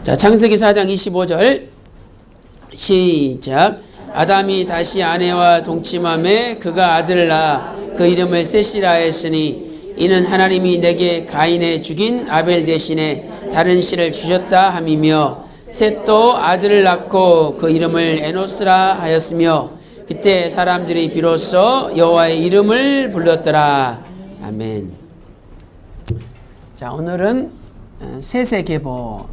자, 창세기 4장 25절 시작. 아담이 다시 아내와 동침함에 그가 아들을 낳아 그 이름을 셋이라 했으니 이는 하나님이 내게 가인의 죽인 아벨 대신에 다른 씨를 주셨다 함이며 셋도 아들을 낳고 그 이름을 에노스라 하였으며 그때 사람들이 비로소 여호와의 이름을 불렀더라. 아멘. 자, 오늘은 셋의 계보.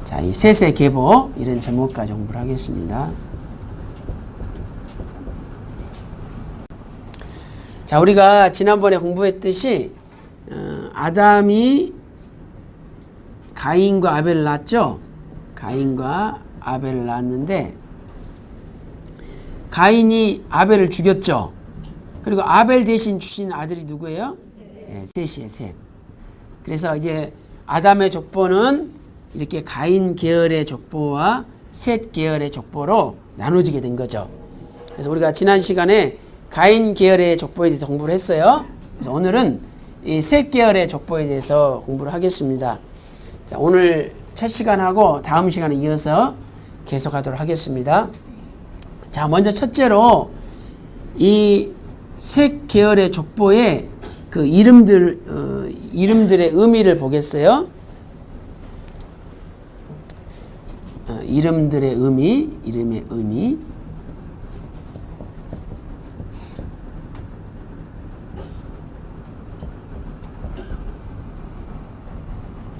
자, 이 셋의 계보 이런 제목까지 공부를 하겠습니다. 자, 우리가 지난번에 공부했듯이 아담이 가인과 아벨을 낳았죠. 가인과 아벨을 낳았는데 가인이 아벨을 죽였죠. 그리고 아벨 대신 주신 아들이 누구예요? 네, 셋이에요. 셋. 그래서 이제 아담의 족보는 이렇게 가인 계열의 족보와 셋 계열의 족보로 나눠지게 된 거죠. 그래서 우리가 지난 시간에 가인 계열의 족보에 대해서 공부를 했어요. 그래서 오늘은 이 셋 계열의 족보에 대해서 공부를 하겠습니다. 자, 오늘 첫 시간하고 다음 시간에 이어서 계속하도록 하겠습니다. 자, 먼저 첫째로 이 셋 계열의 족보의 그 이름들의 의미를 보겠어요. 이름의 의미.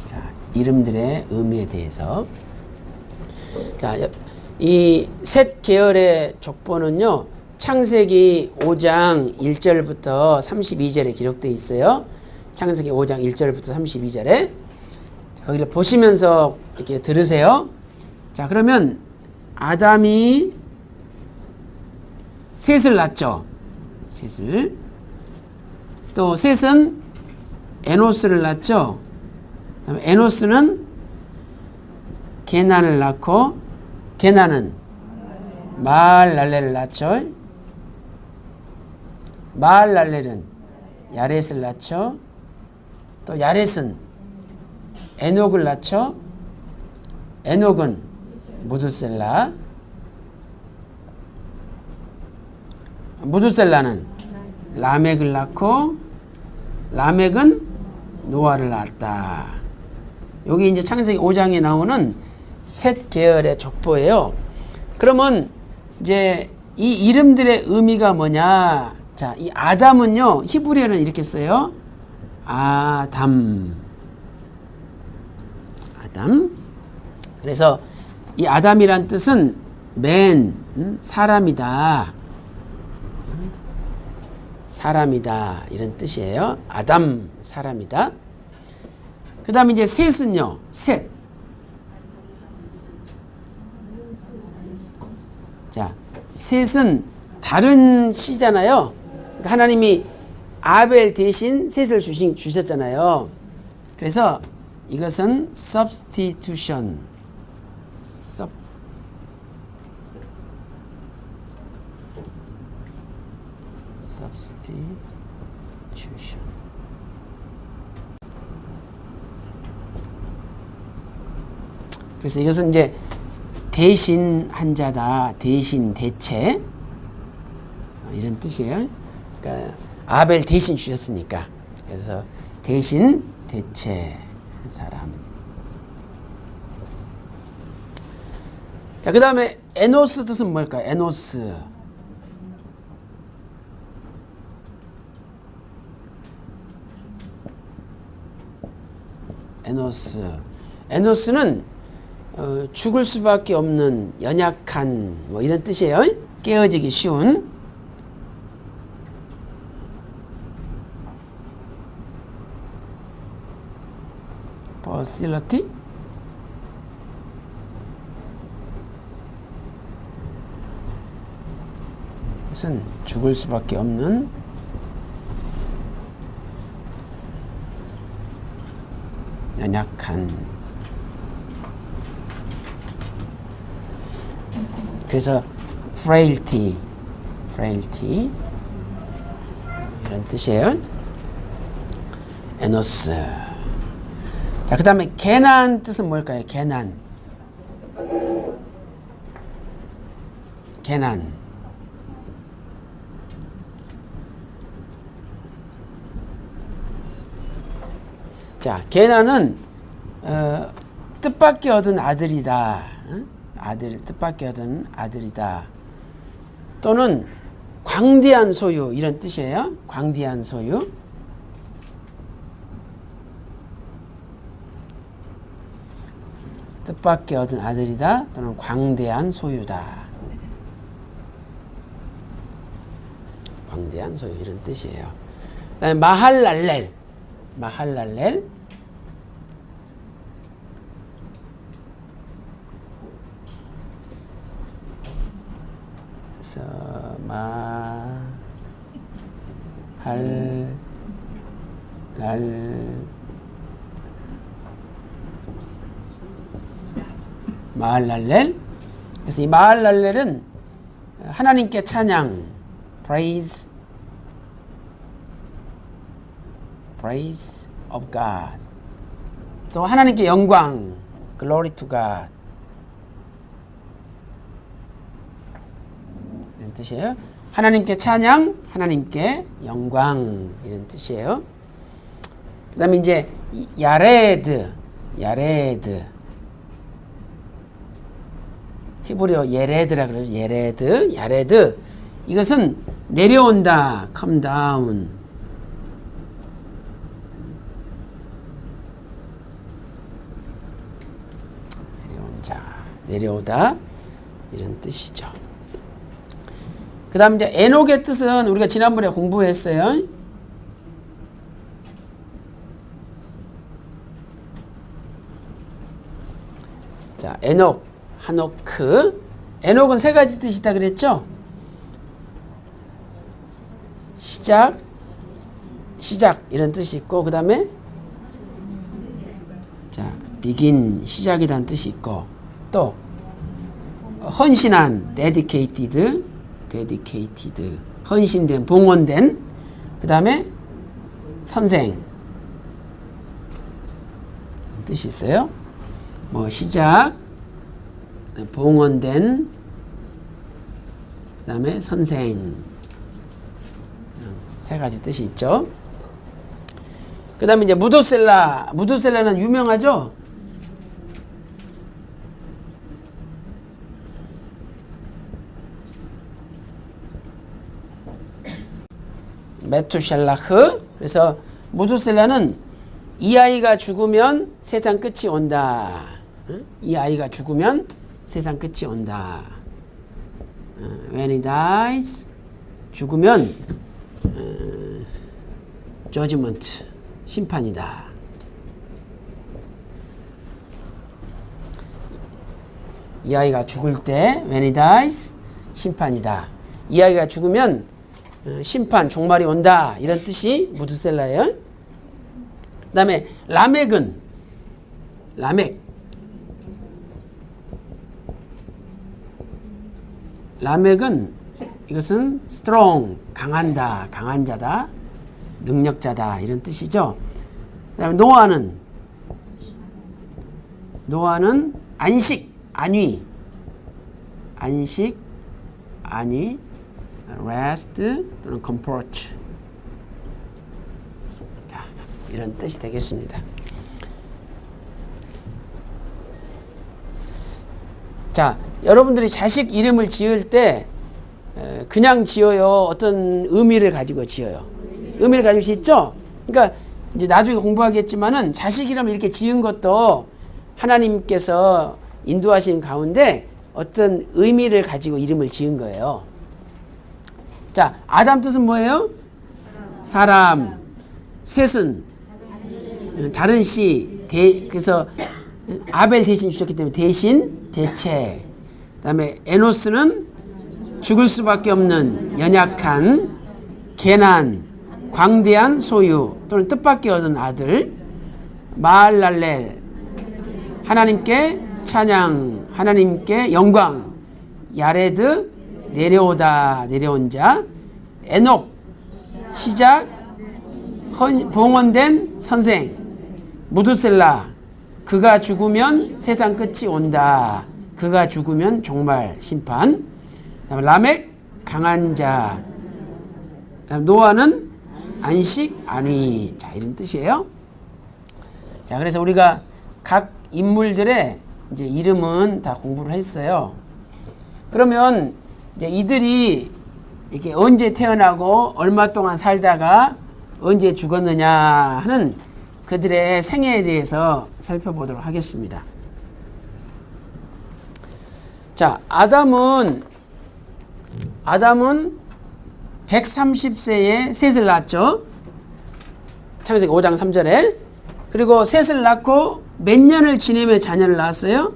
자, 이름들의 의미에 대해서. 자, 이 셋 계열의 족보는요, 창세기 5장 1절부터 32절에 기록되어 있어요. 창세기 5장 1절부터 32절에. 거기를 보시면서 이렇게 들으세요. 자, 그러면 아담이 셋을 낳죠. 셋을. 또 셋은 에노스를 낳죠. 그다음에 에노스는 게난을 낳고 게난은 마할랄렐을 낳죠. 마할랄렐은 야렛을 낳죠. 또 야렛은 에녹을 낳죠. 에녹은 무두셀라. 무두셀라는 라멕을 낳고 라멕은 노아를 낳았다. 여기 이제 창세기 5장에 나오는 셋 계열의 족보예요. 그러면 이제 이 이름들의 의미가 뭐냐? 자, 이 아담은요, 히브리어는 이렇게 써요. 아담. 그래서 이 아담이란 뜻은 맨, 사람이다. 사람이다. 이런 뜻이에요. 아담, 사람이다. 그 다음에 이제 셋은요, 셋. 자, 셋은 다른 씨잖아요. 그러니까 하나님이 아벨 대신 셋을 주셨잖아요. 그래서 이것은 substitution. substitution. 그래서 이것은 이제 대신한 자다. 대신, 대체. 이런 뜻이에요. 그러니까 아벨 대신 주셨으니까. 그래서 대신, 대체 사람. 자, 그 다음에 에노스 뜻은 뭘까요? 에노스. 에노스는 죽을 수밖에 없는 연약한 뭐 이런 뜻이에요. 깨어지기 쉬운. facility. 것은 죽을 수밖에 없는 연약한. 그래서 frailty 이런 뜻이에요. 에노스. 자, 그 다음에 개난 뜻은 뭘까요? 개난. 자, 개난은 뜻밖의 얻은 아들이다. 뜻밖의 얻은 아들이다. 또는 광대한 소유 이런 뜻이에요. 광대한 소유. 뜻밖의 얻은 아들이다. 또는 광대한 소유다. 광대한 소유 이런 뜻이에요. 그다음에 마할랄렐. 그래서 마할랄렐. 그래서 이 마할랄렐은 하나님께 찬양, praise of God. 또 하나님께 영광, glory to God. 이런 뜻이에요. 하나님께 찬양, 하나님께 영광 이런 뜻이에요. 그 다음에 이제 야레드 히브리어 예레드라 그러죠. 야레드 이것은 내려온다, come down. 내려오다 이런 뜻이죠. 그 다음 이제 에녹의 뜻은 우리가 지난번에 공부했어요. 자, 에녹, 하노크. 에녹은 세 가지 뜻이 있다 그랬죠? 시작 이런 뜻이 있고, 그 다음에 자, begin 시작이라는 뜻이 있고, 또 헌신한 dedicated 헌신된, 봉헌된. 그 다음에 선생 뜻이 있어요. 뭐 시작, 봉헌된, 그 다음에 선생, 세 가지 뜻이 있죠. 그 다음에 이제 무드셀라는 유명하죠. 메투셀라흐. 그래서 무드셀라는 이 아이가 죽으면 세상 끝이 온다. 이 아이가 죽으면 세상 끝이 온다. When he dies, 죽으면 judgment, 심판이다. 이 아이가 죽을 때 when he dies, 심판이다. 이 아이가 죽으면 심판, 종말이 온다. 이런 뜻이 무드셀라예요. 그 다음에 라멕은 이것은 strong, 강한다, 강한 자다, 능력자다 이런 뜻이죠. 그 다음에 노아는 안식, 안위, rest 또는 comfort. 자, 이런 뜻이 되겠습니다. 자, 여러분들이 자식 이름을 지을 때 그냥 지어요? 어떤 의미를 가지고 지어요? 의미를 가지고 짓죠? 그러니까 이제 나중에 공부하겠지만은 자식 이름 이렇게 지은 것도 하나님께서 인도하신 가운데 어떤 의미를 가지고 이름을 지은 거예요. 자, 아담 뜻은 뭐예요? 사람. 셋은 다른 씨. 그래서 아벨 대신 주셨기 때문에 대신, 대체. 그 다음에 에노스는 죽을 수밖에 없는 연약한, 개난, 광대한 소유 또는 뜻밖의 얻은 아들. 마할랄렐 하나님께 찬양, 하나님께 영광. 야레드 내려오다, 내려온 자. 에녹 시작, 봉헌된 선생. 무두셀라 그가 죽으면 세상 끝이 온다. 그가 죽으면 종말 심판. 라멕 강한 자. 노아는 안식 안위. 자, 이런 뜻이에요. 자, 그래서 우리가 각 인물들의 이제 이름은 다 공부를 했어요. 그러면 이제 이들이 이렇게 언제 태어나고 얼마 동안 살다가 언제 죽었느냐 하는 그들의 생애에 대해서 살펴보도록 하겠습니다. 자, 아담은 130세에 셋을 낳았죠. 창세기 5장 3절에. 그리고 셋을 낳고 몇 년을 지내며 자녀를 낳았어요?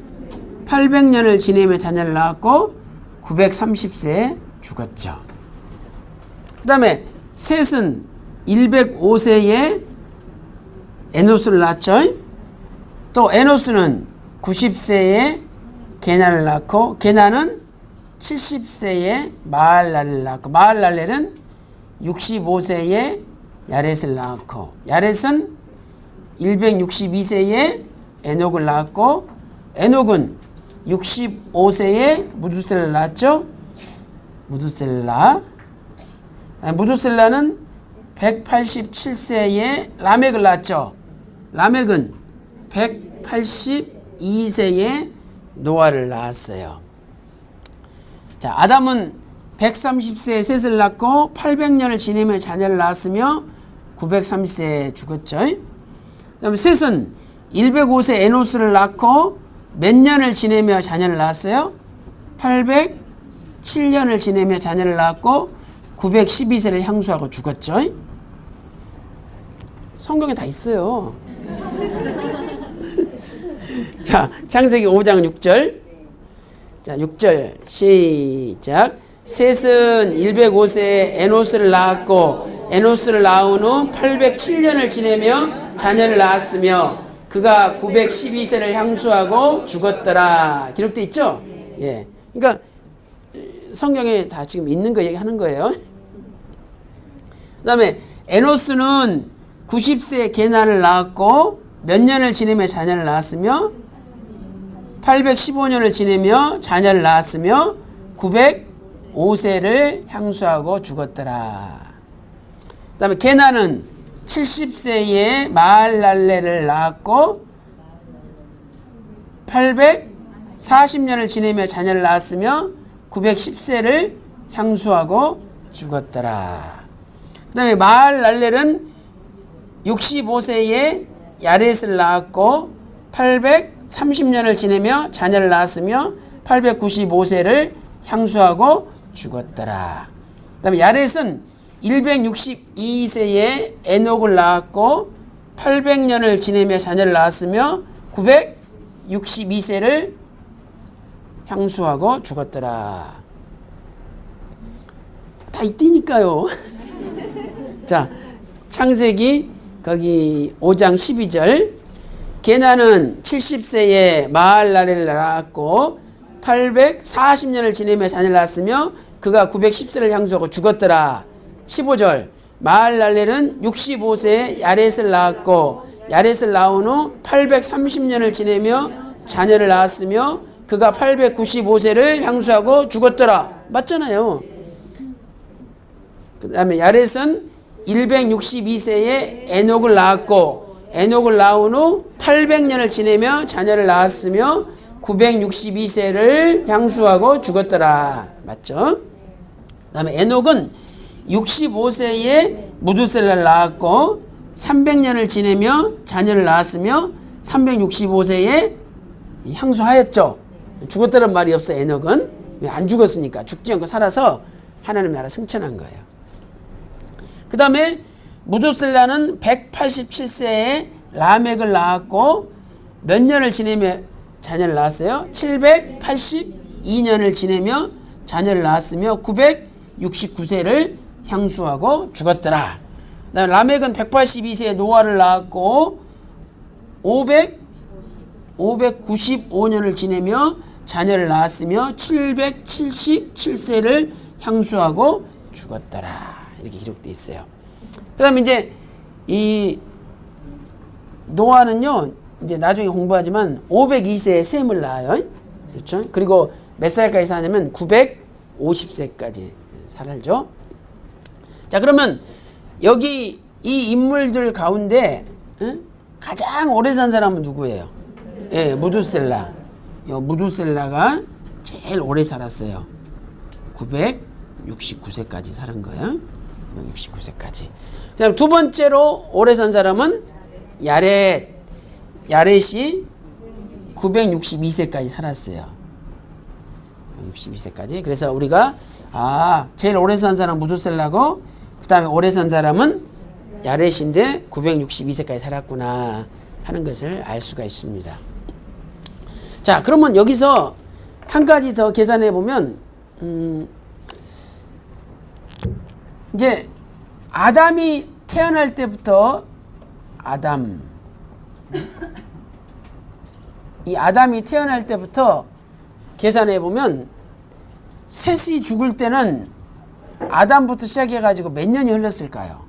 800년을 지내며 자녀를 낳았고 930세에 죽었죠. 그 다음에 셋은 105세에 에노스를 낳았죠. 또 에노스는 90세에 게나를 낳고 게나는 70세에 마할랄렐을 낳고 마할랄렐은 65세에 야렛을 낳았고 야렛은 162세에 에녹을 낳았고 에녹은 65세에 무두셀라를 낳았죠. 무두셀라는 187세에 라멕을 낳았죠. 라멕은 182세에 노아를 낳았어요. 자, 아담은 130세에 셋을 낳고 800년을 지내며 자녀를 낳았으며 930세에 죽었죠. 그 다음에 셋은 105세 에노스를 낳고 몇 년을 지내며 자녀를 낳았어요? 807년을 지내며 자녀를 낳았고 912세를 향수하고 죽었죠. 성경에 다 있어요. 자, 창세기 5장 6절. 자, 6절 시작. 셋은 105세에 에노스를 낳았고 에노스를 낳은 후 807년을 지내며 자녀를 낳았으며 그가 912세를 향수하고 죽었더라. 기록되어 있죠? 예. 그러니까 성경에 다 지금 있는 거 얘기하는 거예요. 그 다음에 에노스는 90세에 게나를 낳았고 몇 년을 지내며 자녀를 낳았으며 815년을 지내며 자녀를 낳았으며 905세를 향수하고 죽었더라. 그 다음에 게나는 70세에 마할랄렐을 낳았고 840년을 지내며 자녀를 낳았으며 910세를 향수하고 죽었더라. 그 다음에 마할랄렐은 65세에 야렛을 낳았고 830년을 지내며 자녀를 낳았으며 895세를 향수하고 죽었더라. 그 다음에 야렛은 162세에 에녹을 낳았고 800년을 지내며 자녀를 낳았으며 962세를 향수하고 죽었더라. 다 이때니까요. 자, 창세기 거기 5장 12절. 게나는 70세에 마할랄렐을 낳았고 840년을 지내며 자녀를 낳았으며 그가 910세를 향수하고 죽었더라. 15절. 마할랄렐은 65세에 야렛을 낳았고 야렛을 낳은 후 830년을 지내며 자녀를 낳았으며 그가 895세를 향수하고 죽었더라. 맞잖아요. 그 다음에 야렛은 162세에 에녹을 낳았고 에녹을 낳은 후 800년을 지내며 자녀를 낳았으며 962세를 향수하고 죽었더라. 맞죠? 그 다음에 에녹은 65세에 무두셀라를 낳았고 300년을 지내며 자녀를 낳았으며 365세에 향수하였죠. 죽었다는 말이 없어. 에녹은 왜 안 죽었으니까 죽지 않고 살아서 하나님 나라 승천한 거예요. 그 다음에 무두셀라는 187세에 라멕을 낳았고 몇 년을 지내며 자녀를 낳았어요? 782년을 지내며 자녀를 낳았으며 969세를 향수하고 죽었더라. 라멕은 182세에 노아를 낳았고 595년을 지내며 자녀를 낳았으며 777세를 향수하고 죽었더라. 이렇게 기록되어 있어요. 그 다음에 이제 이 노아는요, 이제 나중에 공부하지만 502세에 셈을 낳아요. 그렇죠? 그리고 몇 살까지 사냐면 950세까지 살죠. 자, 그러면 여기 이 인물들 가운데 가장 오래 산 사람은 누구예요? 예, 무두셀라. 무두셀라가 제일 오래 살았어요. 969세까지 살은 거예요. 69세까지. 그다음 두 번째로 오래 산 사람은 야렛. 야렛이 962세까지 살았어요. 62세까지. 그래서 우리가 제일 오래 산 사람은 무두셀라고 그다음에 오래 산 사람은 야렛인데 962세까지 살았구나 하는 것을 알 수가 있습니다. 자, 그러면 여기서 한 가지 더 계산해 보면 이제 아담이 태어날 때부터 이 아담이 태어날 때부터 계산해 보면 셋이 죽을 때는 아담부터 시작해 가지고 몇 년이 흘렀을까요?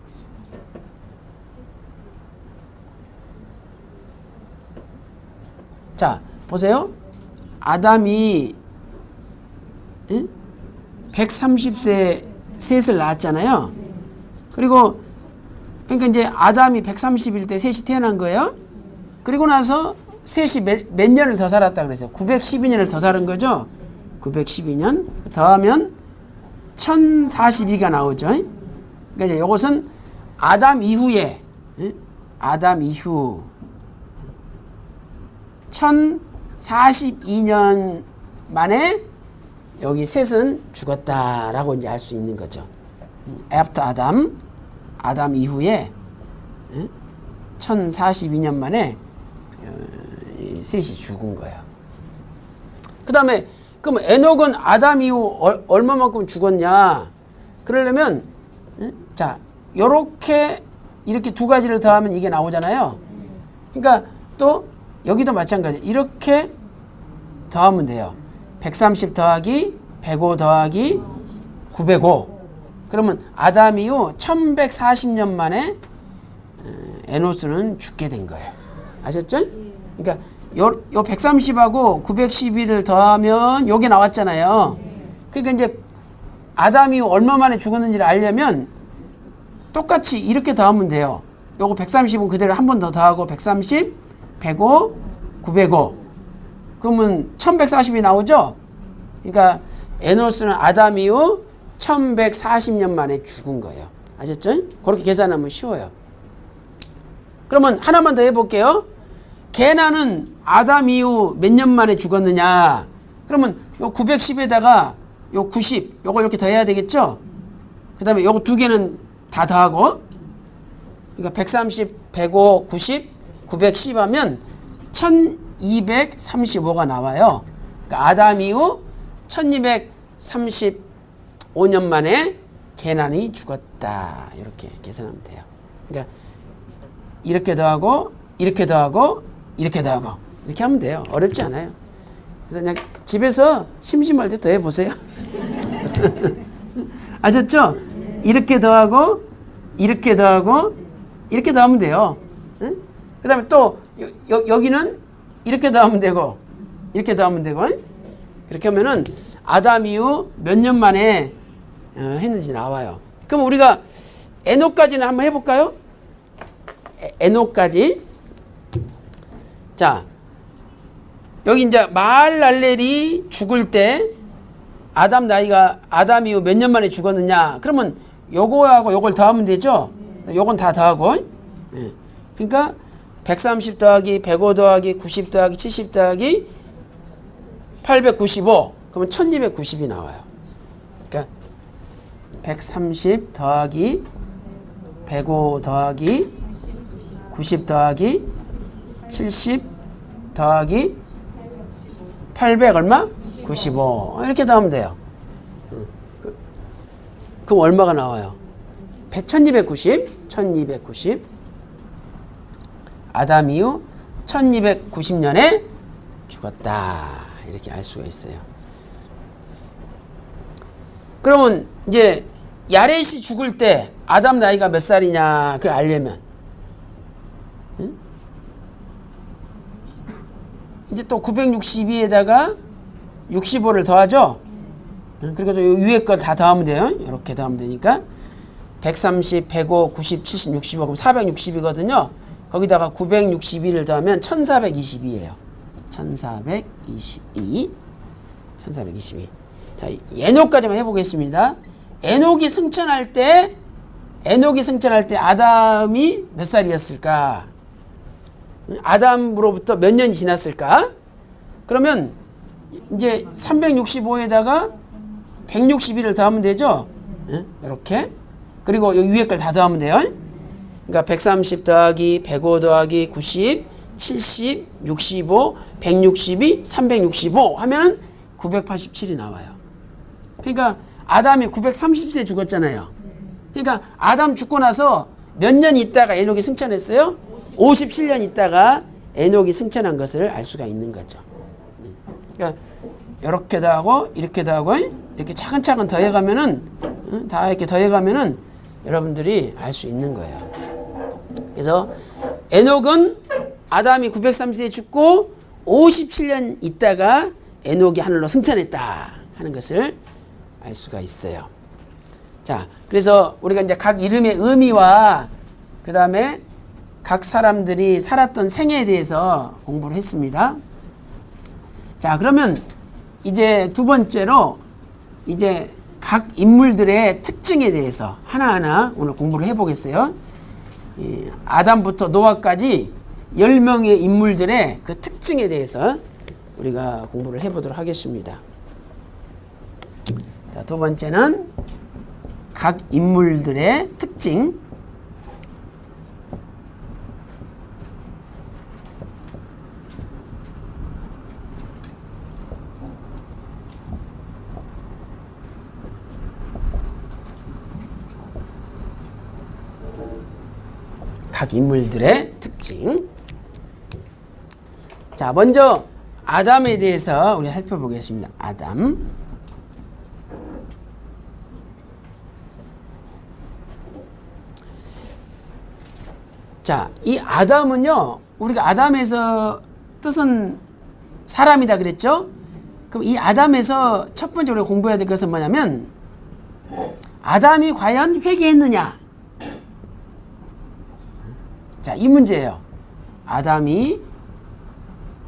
자, 보세요. 아담이 130세 셋을 낳았잖아요. 그리고 그러니까 이제 아담이 130일 때 셋이 태어난 거예요. 그리고 나서 셋이 몇 년을 더 살았다 그랬어요. 912년을 더 살은 거죠. 912년 더하면 1042가 나오죠. 그러니까 이제 이것은 아담 이후에 아담 이후 1042년 만에 여기 셋은 죽었다라고 이제 알 수 있는 거죠. After 아담 이후에 1042년 만에 셋이 죽은 거예요. 그 다음에 그럼 에녹은 아담 이후 얼마만큼 죽었냐? 그러려면 자, 이렇게 두 가지를 더하면 이게 나오잖아요. 그러니까 또 여기도 마찬가지. 이렇게 더하면 돼요. 130 더하기 105 더하기 905. 그러면 아담 이후 1140년 만에 에노스는 죽게 된 거예요. 아셨죠? 그러니까 요 130하고 912를 더하면 요게 나왔잖아요. 그러니까 이제 아담 이후 얼마 만에 죽었는지를 알려면 똑같이 이렇게 더하면 돼요. 요거 130은 그대로 한 번 더 더하고 130, 105, 905. 그러면 1140이 나오죠? 그러니까 에노스는 아담 이후 1140년 만에 죽은 거예요. 아셨죠? 그렇게 계산하면 쉬워요. 그러면 하나만 더 해볼게요. 게나는 아담 이후 몇 년 만에 죽었느냐? 그러면 요 910에다가 요 90, 요걸 이렇게 더해야 되겠죠? 그 다음에 요거 두 개는 다 더하고, 그러니까 130, 105, 90, 910 하면 1235가 나와요. 그러니까 아담 이후 1235년 만에 게난이 죽었다. 이렇게 계산하면 돼요. 그러니까 이렇게 더하고, 이렇게 더하고, 이렇게 더하고, 이렇게 하면 돼요. 어렵지 않아요. 그래서 그냥 집에서 심심할 때 더 해보세요. 아셨죠? 이렇게 더하고, 이렇게 더하고, 이렇게 더하면 돼요. 응? 그 다음에 또 여기는 이렇게 더하면 되고, 이렇게 더하면 되고, 이렇게 하면은 아담 이후 몇 년 만에 했는지 나와요. 그럼 우리가 에녹까지는 한번 해볼까요? 에녹까지. 자, 여기 이제 마할랄렐이 죽을 때 아담 이후 몇 년 만에 죽었느냐? 그러면 요거하고 요걸 더하면 되죠? 요건 다 더하고. 예. 그러니까 130 더하기 105 더하기 90 더하기 70 더하기 895. 그러면 1290이 나와요. 그러니까 130 더하기 105 더하기 90 더하기 70 더하기 800 얼마? 95. 이렇게 더하면 돼요. 그럼 얼마가 나와요? 1290. 아담 이후 1290년에 죽었다. 이렇게 알 수가 있어요. 그러면 이제 야렛이 죽을 때 아담 나이가 몇 살이냐 그걸 알려면 응? 이제 또 962에다가 65를 더하죠. 응? 그리고 또 위에 걸 다 더하면 돼요. 이렇게 더하면 되니까 130, 105, 90, 70, 65 그럼 460이거든요. 거기다가 962를 더하면 1422예요. 1422. 자, 에녹까지만 해보겠습니다. 에녹이 승천할 때 아담이 몇 살이었을까? 아담으로부터 몇 년이 지났을까? 그러면 이제 365에다가 161을 더하면 되죠? 이렇게. 그리고 여기 위에 걸 다 더하면 돼요. 그러니까 130 더하기 105 더하기 90, 70, 65, 162, 365 하면 987이 나와요. 그러니까 아담이 930세에 죽었잖아요. 그러니까 아담 죽고 나서 몇 년 있다가 에녹이 승천했어요? 57년 있다가 에녹이 승천한 것을 알 수가 있는 거죠. 그러니까 이렇게도 하고 이렇게도 하고 이렇게 차근차근 더해가면은 다 이렇게 더해가면은 여러분들이 알 수 있는 거예요. 그래서 에녹은 아담이 903세에 죽고 57년 있다가 에녹이 하늘로 승천했다 하는 것을 알 수가 있어요. 자, 그래서 우리가 이제 각 이름의 의미와 그 다음에 각 사람들이 살았던 생애에 대해서 공부를 했습니다. 자, 그러면 이제 두 번째로 이제 각 인물들의 특징에 대해서 하나하나 오늘 공부를 해보겠어요. 아담부터 노아까지 10명의 인물들의 그 특징에 대해서 우리가 공부를 해보도록 하겠습니다. 자, 두 번째는 각 인물들의 특징. 각 인물들의 특징. 자, 먼저 아담에 대해서 우리 살펴보겠습니다. 아담. 자, 이 아담은요, 우리가 아담에서 뜻은 사람이다 그랬죠? 그럼 이 아담에서 첫 번째 우리가 공부해야 될 것은 뭐냐면, 아담이 과연 회개했느냐? 자, 이 문제예요. 아담이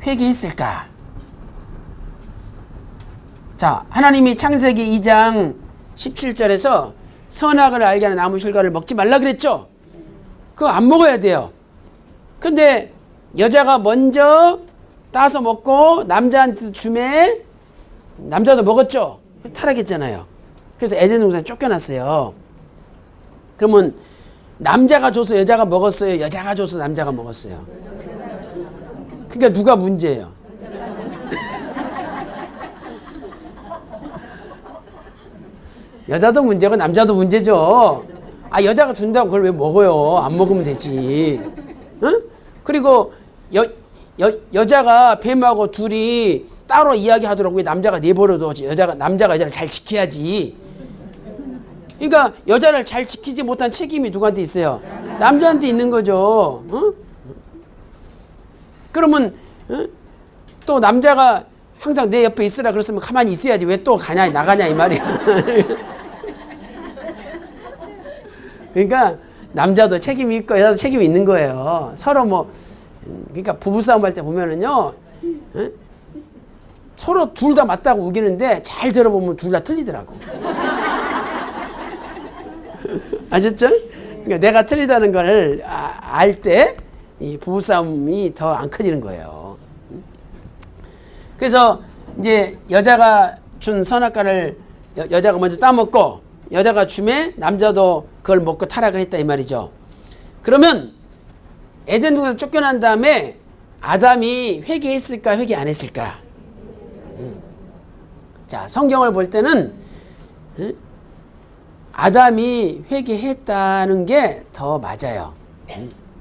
회개했을까? 자, 하나님이 창세기 2장 17절에서 선악을 알게 하는 나무 실과를 먹지 말라 그랬죠? 그거 안 먹어야 돼요. 근데 여자가 먼저 따서 먹고 남자한테 주매 남자도 먹었죠? 타락했잖아요. 그래서 에덴 동산에 쫓겨났어요. 그러면 남자가 줘서 여자가 먹었어요? 여자가 줘서 남자가 먹었어요? 그러니까 누가 문제예요? 여자도 문제고 남자도 문제죠. 아, 여자가 준다고 그걸 왜 먹어요? 안 먹으면 되지. 응? 그리고 여자가 뱀하고 둘이 따로 이야기하더라고. 왜 남자가 내버려둬? 남자가 여자를 잘 지켜야지. 그러니까 여자를 잘 지키지 못한 책임이 누구한테 있어요? 남자한테 있는 거죠. 어? 그러면 또 남자가 항상 내 옆에 있으라 그랬으면 가만히 있어야지. 왜 또 가냐 나가냐 이 말이야. 그러니까 남자도 책임이 있고 여자도 책임이 있는 거예요. 서로 뭐 그러니까 부부싸움 할 때 보면은요, 서로 둘 다 맞다고 우기는데 잘 들어보면 둘 다 틀리더라고. 아셨죠? 그러니까 내가 틀리다는 걸 알 때 이 부부싸움이 더 안 커지는 거예요. 그래서 이제 여자가 준 선악과를 여자가 먼저 따먹고 여자가 주매 남자도 그걸 먹고 타락을 했다 이 말이죠. 그러면 에덴 동산에서 쫓겨난 다음에 아담이 회개했을까 회개 안 했을까? 자, 성경을 볼 때는 아담이 회개했다는 게 더 맞아요.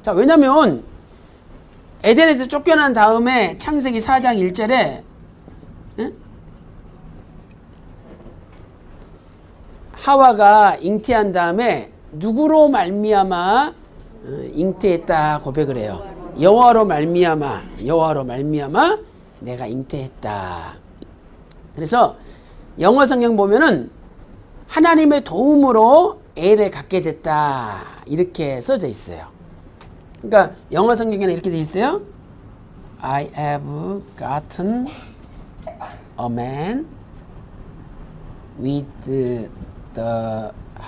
자, 왜냐면 에덴에서 쫓겨난 다음에 창세기 4장 1절에 하와가 잉태한 다음에 누구로 말미암아 잉태했다 고백을 해요. 여호와로 말미암아 내가 잉태했다. 그래서 영어 성경 보면은 하나님의 도움으로 애를 갖게 됐다 이렇게 써져 있어요. 그러니까 영어 성경에는 이렇게 돼 있어요. I have gotten a man with the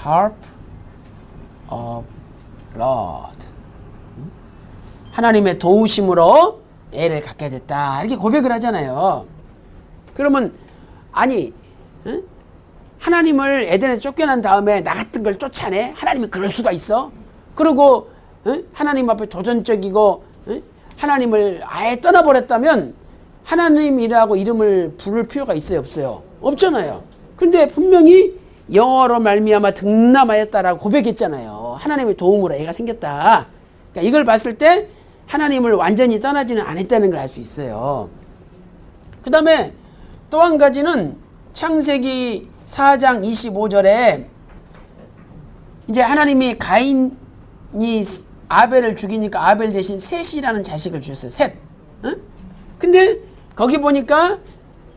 help of Lord. 하나님의 도우심으로 애를 갖게 됐다 이렇게 고백을 하잖아요. 그러면 아니 하나님을 에덴에서 쫓겨난 다음에 나 같은 걸 쫓아내? 하나님이 그럴 수가 있어? 그리고 하나님 앞에 도전적이고 하나님을 아예 떠나버렸다면 하나님이라고 이름을 부를 필요가 있어요 없어요? 없잖아요. 근데 분명히 여호와로 말미암아 등남하였다라고 고백했잖아요. 하나님의 도움으로 애가 생겼다. 그러니까 이걸 봤을 때 하나님을 완전히 떠나지는 않았다는 걸 알 수 있어요. 그 다음에 또 한 가지는 창세기 4장 25절에 이제 하나님이 가인이 아벨을 죽이니까 아벨 대신 셋이라는 자식을 주셨어요. 셋. 근데 거기 보니까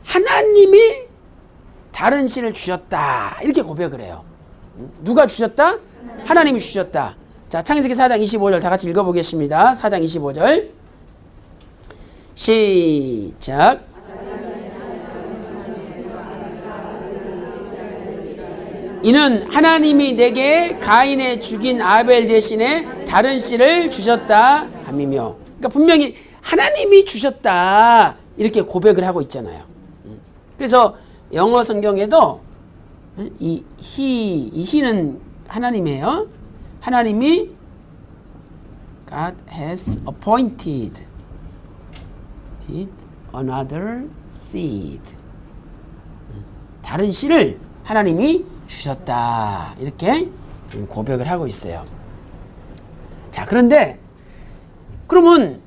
하나님이 다른 씨를 주셨다 이렇게 고백을 해요. 누가 주셨다? 하나님이 주셨다. 자, 창세기 4장 25절 다 같이 읽어보겠습니다. 4장 25절 시작. 이는 하나님이 내게 가인의 죽인 아벨 대신에 다른 씨를 주셨다 함이며, 그러니까 분명히 하나님이 주셨다 이렇게 고백을 하고 있잖아요. 그래서 영어 성경에도 이 he는 하나님이에요. 하나님이 God has appointed another seed. 다른 씨를 하나님이 주셨다 이렇게 고백을 하고 있어요. 자, 그런데 그러면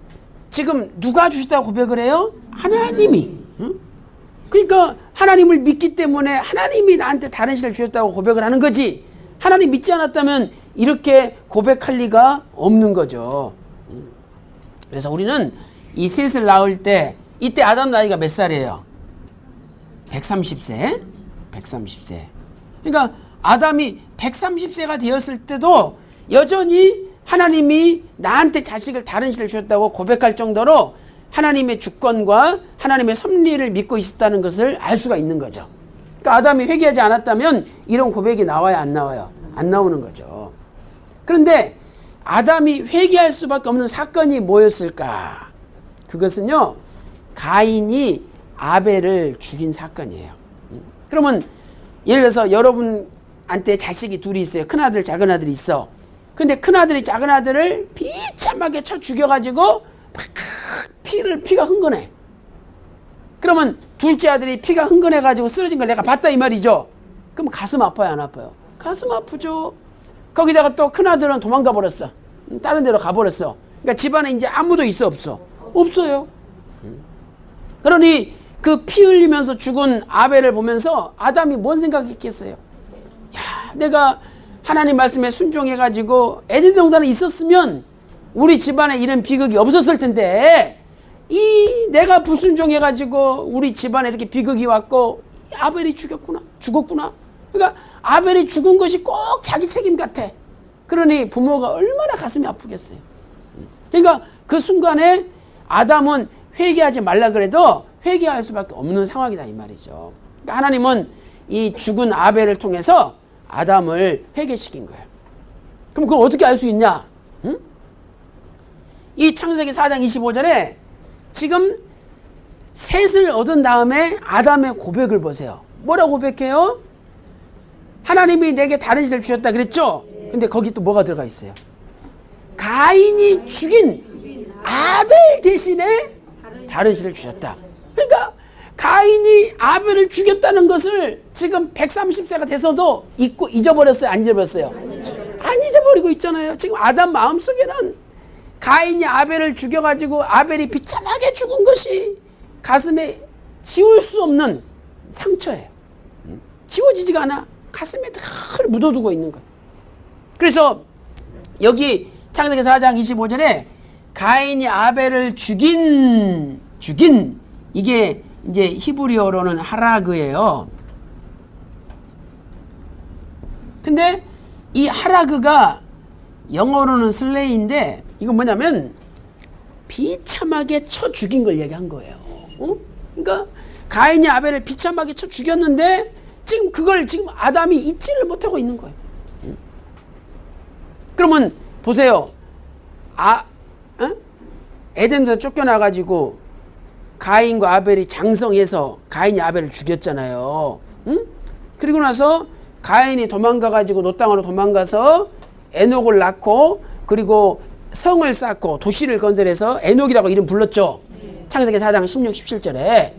지금 누가 주셨다고 고백을 해요? 하나님이. 그러니까 하나님을 믿기 때문에 하나님이 나한테 다른 씨를 주셨다고 고백을 하는 거지, 하나님 믿지 않았다면 이렇게 고백할 리가 없는 거죠. 그래서 우리는 이 셋을 낳을 때 이때 아담 나이가 몇 살이에요? 130세. 130세. 그러니까 아담이 130세가 되었을 때도 여전히 하나님이 나한테 자식을 다른 씨를 주셨다고 고백할 정도로 하나님의 주권과 하나님의 섭리를 믿고 있었다는 것을 알 수가 있는 거죠. 그러니까 아담이 회개하지 않았다면 이런 고백이 나와요, 안 나와요? 안 나오는 거죠. 그런데 아담이 회개할 수밖에 없는 사건이 뭐였을까? 그것은요, 가인이 아벨을 죽인 사건이에요. 그러면 예를 들어서 여러분한테 자식이 둘이 있어요. 큰아들, 작은아들이 있어. 근데 큰아들이 작은아들을 비참하게 쳐 죽여가지고 막 피가 흥건해. 그러면 둘째 아들이 피가 흥건해가지고 쓰러진 걸 내가 봤다 이 말이죠. 그럼 가슴 아파요, 안 아파요? 가슴 아프죠. 거기다가 또 큰아들은 도망가 버렸어. 다른 데로 가버렸어. 그러니까 집안에 이제 아무도 있어, 없어? 없어요. 그러니 그 피 흘리면서 죽은 아벨을 보면서 아담이 뭔 생각했겠어요? 야, 내가 하나님 말씀에 순종해가지고 에덴 동산에 있었으면 우리 집안에 이런 비극이 없었을 텐데, 내가 불순종해가지고 우리 집안에 이렇게 비극이 왔고 아벨이 죽었구나. 그러니까 아벨이 죽은 것이 꼭 자기 책임 같아. 그러니 부모가 얼마나 가슴이 아프겠어요. 그러니까 그 순간에 아담은 회개하지 말라 그래도 회개할 수밖에 없는 상황이다 이 말이죠. 그러니까 하나님은 이 죽은 아벨을 통해서 아담을 회개시킨 거예요. 그럼 그걸 어떻게 알 수 있냐? 응? 이 창세기 4장 25절에 지금 셋을 얻은 다음에 아담의 고백을 보세요. 뭐라고 고백해요? 하나님이 내게 다른 씨를 주셨다 그랬죠? 근데 거기 또 뭐가 들어가 있어요? 가인이 죽인 아벨 대신에 다른 씨를 주셨다. 그러니까 가인이 아벨을 죽였다는 것을 지금 130세가 돼서도 잊어버렸어요? 안 잊어버렸어요? 안 잊어버리고 있잖아요. 지금 아담 마음속에는 가인이 아벨을 죽여가지고 아벨이 비참하게 죽은 것이 가슴에 지울 수 없는 상처예요. 지워지지가 않아. 가슴에 늘 묻어두고 있는 거예요. 그래서 여기 창세기 4장 25절에 가인이 아벨을 죽인 이게 이제 히브리어로는 하라그예요. 근데 이 하라그가 영어로는 슬레이인데 이건 뭐냐면 비참하게 쳐 죽인 걸 얘기한 거예요. 그러니까 가인이 아벨을 비참하게 쳐 죽였는데 지금 그걸 지금 아담이 잊지를 못하고 있는 거예요. 그러면 보세요. 에덴에서 쫓겨나가지고 가인과 아벨이 장성해서 가인이 아벨을 죽였잖아요. 그리고 나서 가인이 도망가가지고 노 땅으로 도망가서 에녹을 낳고 그리고 성을 쌓고 도시를 건설해서 에녹이라고 이름 불렀죠. 창세기 4장 16, 17절에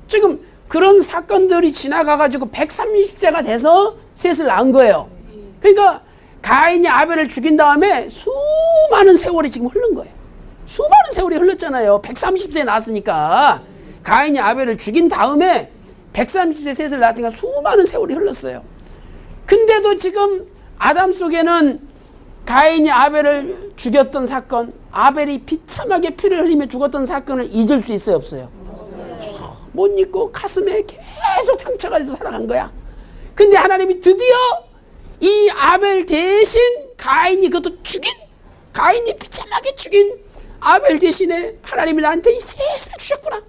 지금 그런 사건들이 지나가가지고 130세가 돼서 셋을 낳은 거예요. 그러니까 가인이 아벨을 죽인 다음에 수많은 세월이 지금 흐른 거예요. 수많은 세월이 흘렀잖아요. 130세에 낳았으니까 가인이 아벨을 죽인 다음에 130세 셋을 낳았으니까 수많은 세월이 흘렀어요. 근데도 지금 아담 속에는 가인이 아벨을 죽였던 사건, 아벨이 비참하게 피를 흘리며 죽었던 사건을 잊을 수 있어요, 없어요? 못 잊고 가슴에 계속 상처가 돼서 살아간 거야. 근데 하나님이 드디어 이 아벨 대신 가인이 그것도 죽인, 가인이 비참하게 죽인 아벨 대신에 하나님이 나한테 이 셋을 주셨구나.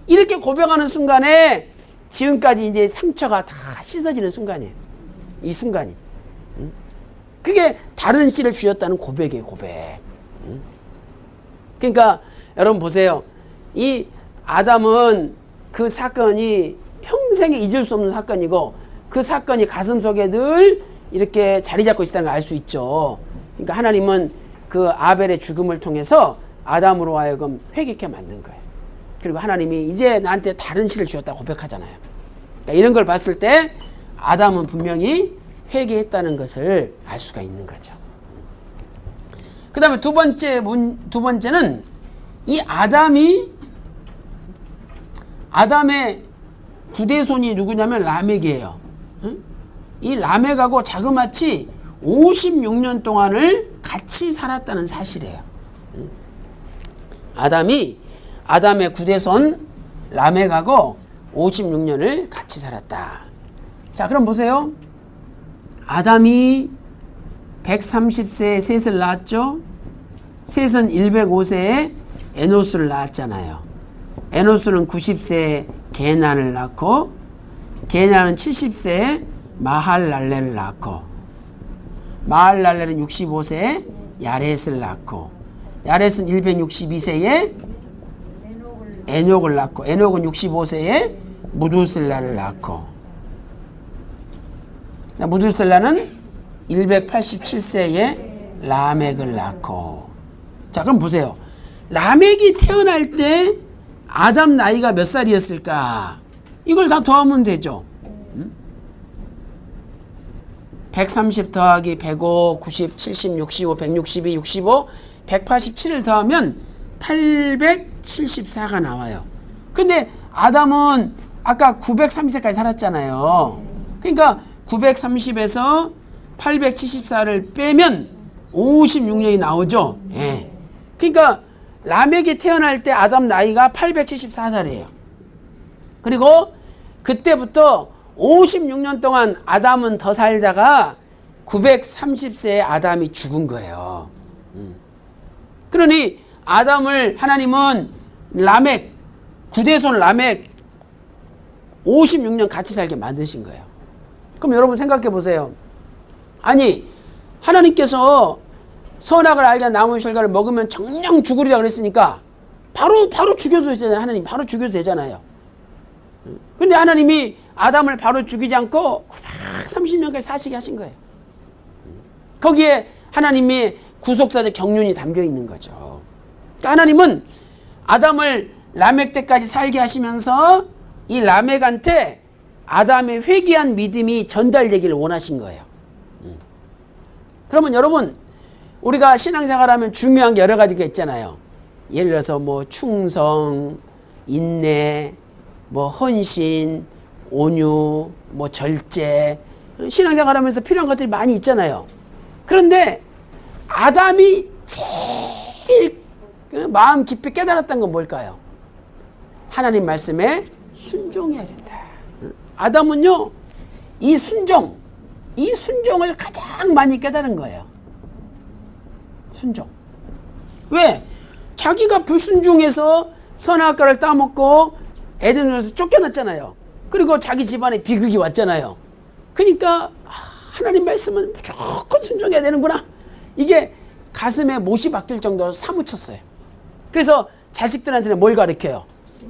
이렇게 고백하는 순간에 지금까지 이제 상처가 다 씻어지는 순간이에요. 이 순간이. 그게 다른 씨를 주셨다는 고백이에요, 고백. 그러니까 여러분 보세요. 이 아담은 그 사건이 평생에 잊을 수 없는 사건이고 그 사건이 가슴속에 늘 이렇게 자리 잡고 있다는 걸 알 수 있죠. 그러니까 하나님은 그 아벨의 죽음을 통해서 아담으로 하여금 회개케 만든 거예요. 그리고 하나님이 이제 나한테 다른 씨를 주었다고 고백하잖아요. 그러니까 이런 걸 봤을 때 아담은 분명히 회개했다는 것을 알 수가 있는 거죠. 그 다음에 두 번째는 이 아담의 부대손이 누구냐면 라멕이에요. 이 라멕하고 자그마치 56년 동안을 같이 살았다는 사실이에요. 아담의 구대손 라멕하고 56년을 같이 살았다. 자, 그럼 보세요. 아담이 130세에 셋을 낳았죠. 셋은 105세에 에노스를 낳았잖아요. 에노스는 90세에 게난을 낳고 게난은 70세에 마할랄레를 낳고 마할랄레는 65세에 야렛을 낳고 야렛은 162세에 에녹을 낳고 에녹은 65세에 무두셀라를 낳고 무두셀라는 187세에 라멕을 낳고. 자, 그럼 보세요. 라멕이 태어날 때 아담 나이가 몇 살이었을까? 이걸 다 더하면 되죠. 130 더하기 105, 90, 70, 65, 162, 65, 187을 더하면 874가 나와요. 근데 아담은 아까 930세까지 살았잖아요. 그러니까 930에서 874를 빼면 56년이 나오죠. 예. 그러니까 라멕이 태어날 때 아담 나이가 874살이에요. 그리고 그때부터 56년 동안 아담은 더 살다가 930세에 아담이 죽은 거예요. 그러니 아담을 하나님은 라멕, 구대손 라멕 56년 같이 살게 만드신 거예요. 그럼 여러분 생각해 보세요. 아니, 하나님께서 선악을 알게 나무 실과를 먹으면 정령 죽으리라 그랬으니까 바로 죽여도 되잖아요. 하나님 바로 죽여도 되잖아요. 근데 하나님이 아담을 바로 죽이지 않고 930년까지 사시게 하신 거예요. 거기에 하나님이 구속사적 경륜이 담겨 있는 거죠. 그러니까 하나님은 아담을 라멕 때까지 살게 하시면서 이 라멕한테 아담의 회개한 믿음이 전달되기를 원하신 거예요. 그러면 여러분, 우리가 신앙생활하면 중요한 게 여러 가지가 있잖아요. 예를 들어서 뭐 충성, 인내, 뭐 헌신, 온유, 뭐 절제, 신앙생활하면서 필요한 것들이 많이 있잖아요. 그런데 아담이 제일 마음 깊이 깨달았던 건 뭘까요? 하나님 말씀에 순종해야 된다. 아담은요, 이 순종을 가장 많이 깨달은 거예요. 순종. 왜? 자기가 불순종해서 선악과를 따먹고 에덴에서 쫓겨났잖아요. 그리고 자기 집안에 비극이 왔잖아요. 그러니까 하나님 말씀은 무조건 순종해야 되는구나. 이게 가슴에 못이 박힐 정도로 사무쳤어요. 그래서 자식들한테는 뭘 가르쳐요?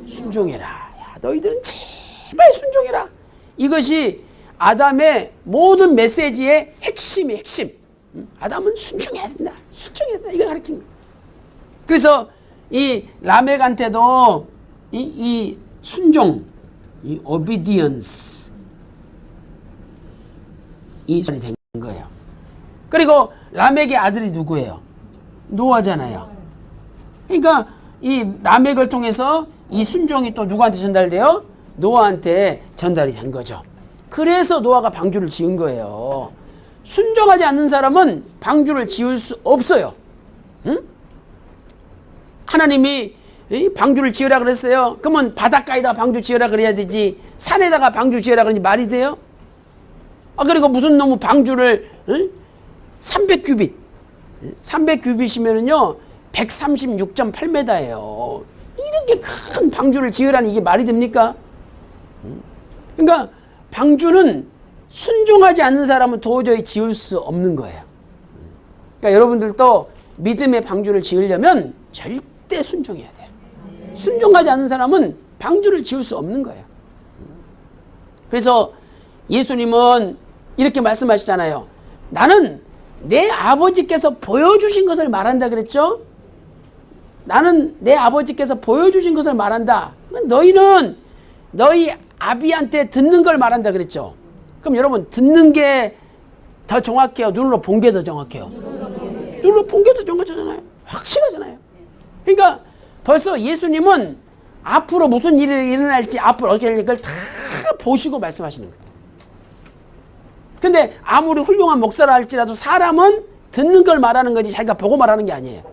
순종해라. 야, 너희들은 제발 순종해라. 이것이 아담의 모든 메시지의 핵심이 핵심. 아담은 순종해야 된다. 순종해야 된다. 이걸 가르친 거예요. 그래서 이 라멕한테도 이 순종, 이 obedience 이 소리 된 거예요. 그리고 라멕의 아들이 누구예요? 노아잖아요. 그러니까 이 라멕을 통해서 이 순종이 또 누구한테 전달돼요? 노아한테 전달이 된 거죠. 그래서 노아가 방주를 지은 거예요. 순종하지 않는 사람은 방주를 지을 수 없어요. 응? 하나님이 방주를 지으라 그랬어요. 그러면 바닷가에다 방주 지으라 그래야 되지, 산에다가 방주 지으라 그러니 말이 돼요? 그리고 무슨 놈의 방주를 300규빗 300규빗이면은요 136.8m예요. 이렇게 큰 방주를 지으라니 이게 말이 됩니까? 그러니까 방주는 순종하지 않는 사람은 도저히 지을 수 없는 거예요. 그러니까 여러분들도 믿음의 방주를 지으려면 절대 순종해야 돼요. 순종하지 않는 사람은 방주를 지을 수 없는 거예요. 그래서 예수님은 이렇게 말씀하시잖아요. 나는 내 아버지께서 보여주신 것을 말한다 그랬죠? 나는 내 아버지께서 보여주신 것을 말한다. 너희는 너희 아비한테 듣는 걸 말한다 그랬죠? 그럼 여러분, 듣는 게 더 정확해요? 눈으로 본 게 더 정확해요? 눈으로 본 게 더 정확하잖아요. 확실하잖아요. 그러니까 벌써 예수님은 앞으로 무슨 일이 일어날지, 앞으로 어떻게 될지 그걸 다 보시고 말씀하시는 거예요. 근데 아무리 훌륭한 목사라 할지라도 사람은 듣는 걸 말하는 거지 자기가 보고 말하는 게 아니에요.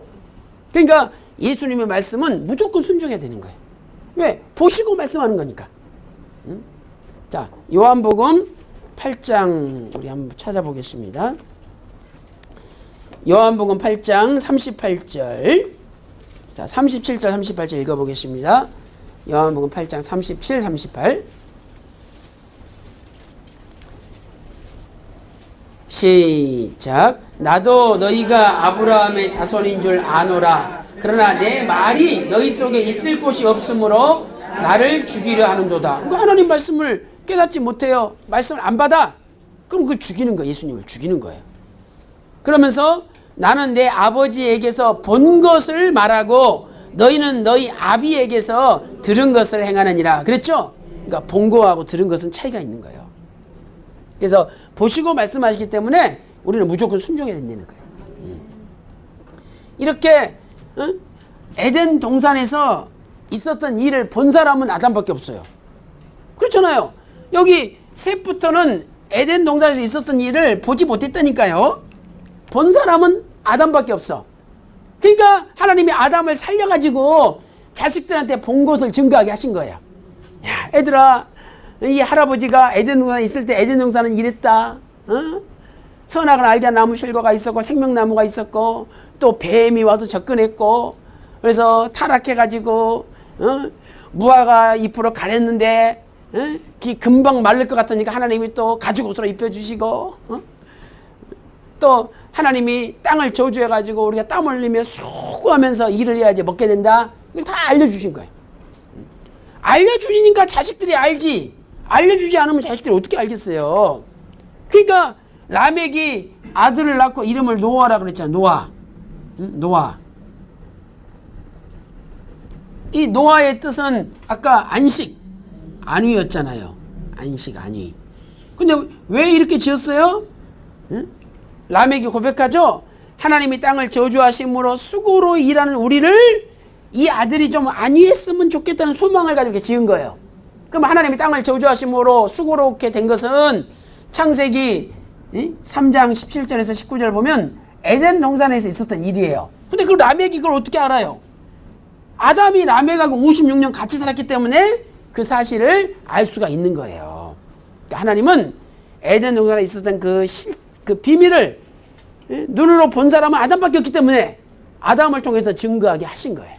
그러니까 예수님의 말씀은 무조건 순종해야 되는 거예요. 왜? 보시고 말씀하는 거니까. 자, 요한복음 8장 우리 한번 찾아보겠습니다. 요한복음 8장 38절. 자, 37절 38절 읽어보겠습니다. 요한복음 8장 37, 38. 시작. 나도 너희가 아브라함의 자손인 줄 아노라. 그러나 내 말이 너희 속에 있을 곳이 없으므로 나를 죽이려 하는도다. 하나님 말씀을 깨닫지 못해요. 말씀을 안 받아. 그럼 그걸 죽이는 거예요. 예수님을 죽이는 거예요. 그러면서 나는 내 아버지에게서 본 것을 말하고 너희는 너희 아비에게서 들은 것을 행하느니라. 그랬죠? 그러니까 본 거하고 들은 것은 차이가 있는 거예요. 그래서 보시고 말씀하시기 때문에 우리는 무조건 순종해야 된다는 거예요. 이렇게 에덴 동산에서 있었던 일을 본 사람은 아담밖에 없어요. 그렇잖아요. 여기 셋부터는 에덴 동산에서 있었던 일을 보지 못했다니까요. 본 사람은 아담밖에 없어. 그러니까 하나님이 아담을 살려가지고 자식들한테 본 것을 증거하게 하신 거예요. 야, 애들아, 이 할아버지가 에덴 동산에 있을 때 에덴 동산은 이랬다. 선악을 알게 한 나무 실과가 있었고 생명나무가 있었고 또 뱀이 와서 접근했고 그래서 타락해가지고 무화과 잎으로 가랬는데 금방 말릴 것 같으니까 하나님이 또 가죽옷으로 입혀주시고 또 하나님이 땅을 저주해가지고 우리가 땀 흘리며 수고하면서 일을 해야지 먹게 된다. 이걸 다 알려주신 거예요. 알려주니까 자식들이 알지. 알려주지 않으면 자식들이 어떻게 알겠어요. 그러니까 라멕이 아들을 낳고 이름을 노아라 그랬잖아요. 노아. 노아. 이 노아의 뜻은 아까 안식, 안위였잖아요. 안식, 안위. 근데 왜 이렇게 지었어요? 라멕이 고백하죠? 하나님이 땅을 저주하심으로 수고로 일하는 우리를 이 아들이 좀 안위했으면 좋겠다는 소망을 가지고 이렇게 지은 거예요. 그럼 하나님이 땅을 저주하심으로 수고롭게 된 것은 창세기 3장 17절에서 19절 보면 에덴 동산에서 있었던 일이에요. 근데 그 라멕이 그걸 어떻게 알아요? 아담이 라멕하고 56년 같이 살았기 때문에 그 사실을 알 수가 있는 거예요. 그러니까 하나님은 에덴 동산에 있었던 그 비밀을 눈으로 본 사람은 아담밖에 없기 때문에 아담을 통해서 증거하게 하신 거예요.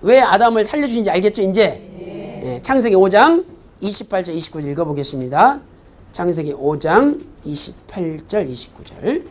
왜 아담을 살려주신지 알겠죠? 이제 창세기 5장 28절 29절 읽어보겠습니다. 창세기 5장 28절 29절.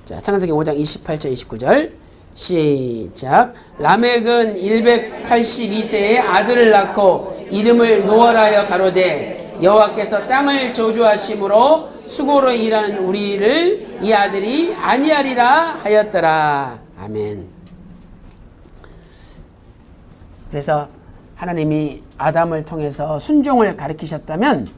자, 창세기 5장 28절 29절 시작. 라멕은 182세에 아들을 낳고 이름을 노아라여 가로되 여호와께서 땅을 저주하심으로 수고로 일하는 우리를 이 아들이 아니하리라 하였더라. 아멘. 그래서 하나님이 아담을 통해서 순종을 가르치셨다면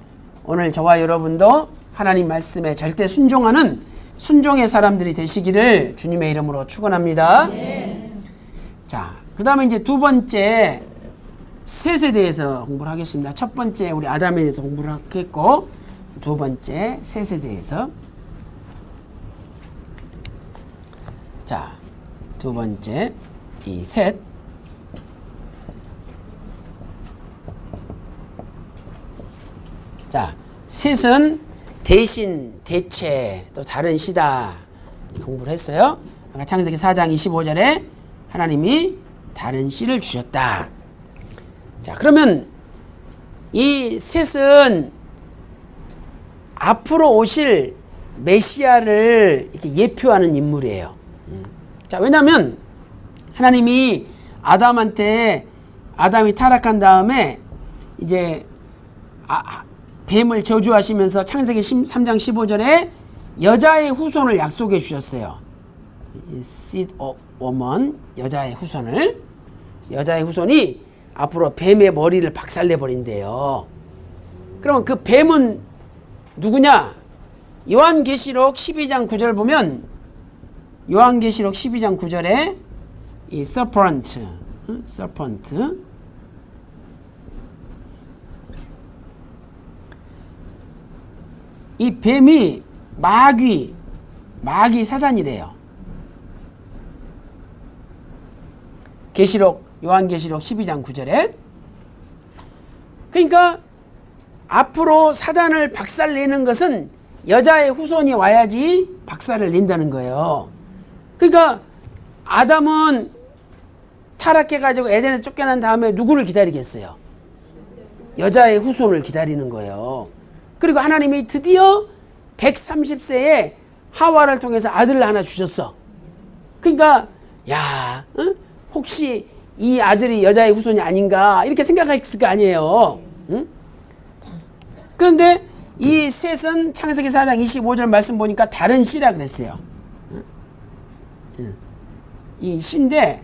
오늘 저와 여러분도 하나님 말씀에 절대 순종하는 순종의 사람들이 되시기를 주님의 이름으로 축원합니다. 네. 자, 그 다음에 이제 두 번째 셋에 대해서 공부를 하겠습니다. 첫 번째 우리 아담에 대해서 공부를 하겠고 두 번째 셋에 대해서. 자, 두 번째 이 셋. 자, 셋은 대신, 대체, 또 다른 시다 공부를 했어요. 창세기 4장 25절에 하나님이 다른 씨를 주셨다. 자, 그러면 이 셋은 앞으로 오실 메시아를 이렇게 예표하는 인물이에요. 자, 왜냐하면 하나님이 아담이 타락한 다음에 이제 뱀을 저주하시면서 창세기 3장 15절에 여자의 후손을 약속해 주셨어요. seed of woman, 여자의 후손을. 여자의 후손이 앞으로 뱀의 머리를 박살내 버린대요. 그러면 그 뱀은 누구냐? 요한계시록 12장 9절 보면 요한계시록 12장 9절에 이 서펀트 이 뱀이 마귀 사단이래요. 요한계시록 12장 9절에. 그러니까 앞으로 사단을 박살내는 것은 여자의 후손이 와야지 박살을 낸다는 거예요. 그러니까 아담은 타락해가지고 에덴에서 쫓겨난 다음에 누구를 기다리겠어요? 여자의 후손을 기다리는 거예요. 그리고 하나님이 드디어 130세에 하와를 통해서 아들을 하나 주셨어. 그러니까 혹시 이 아들이 여자의 후손이 아닌가 이렇게 생각했을 거 아니에요. 응? 그런데 이 셋은 창세기 4장 25절 말씀 보니까 다른 씨라 그랬어요. 이 씨인데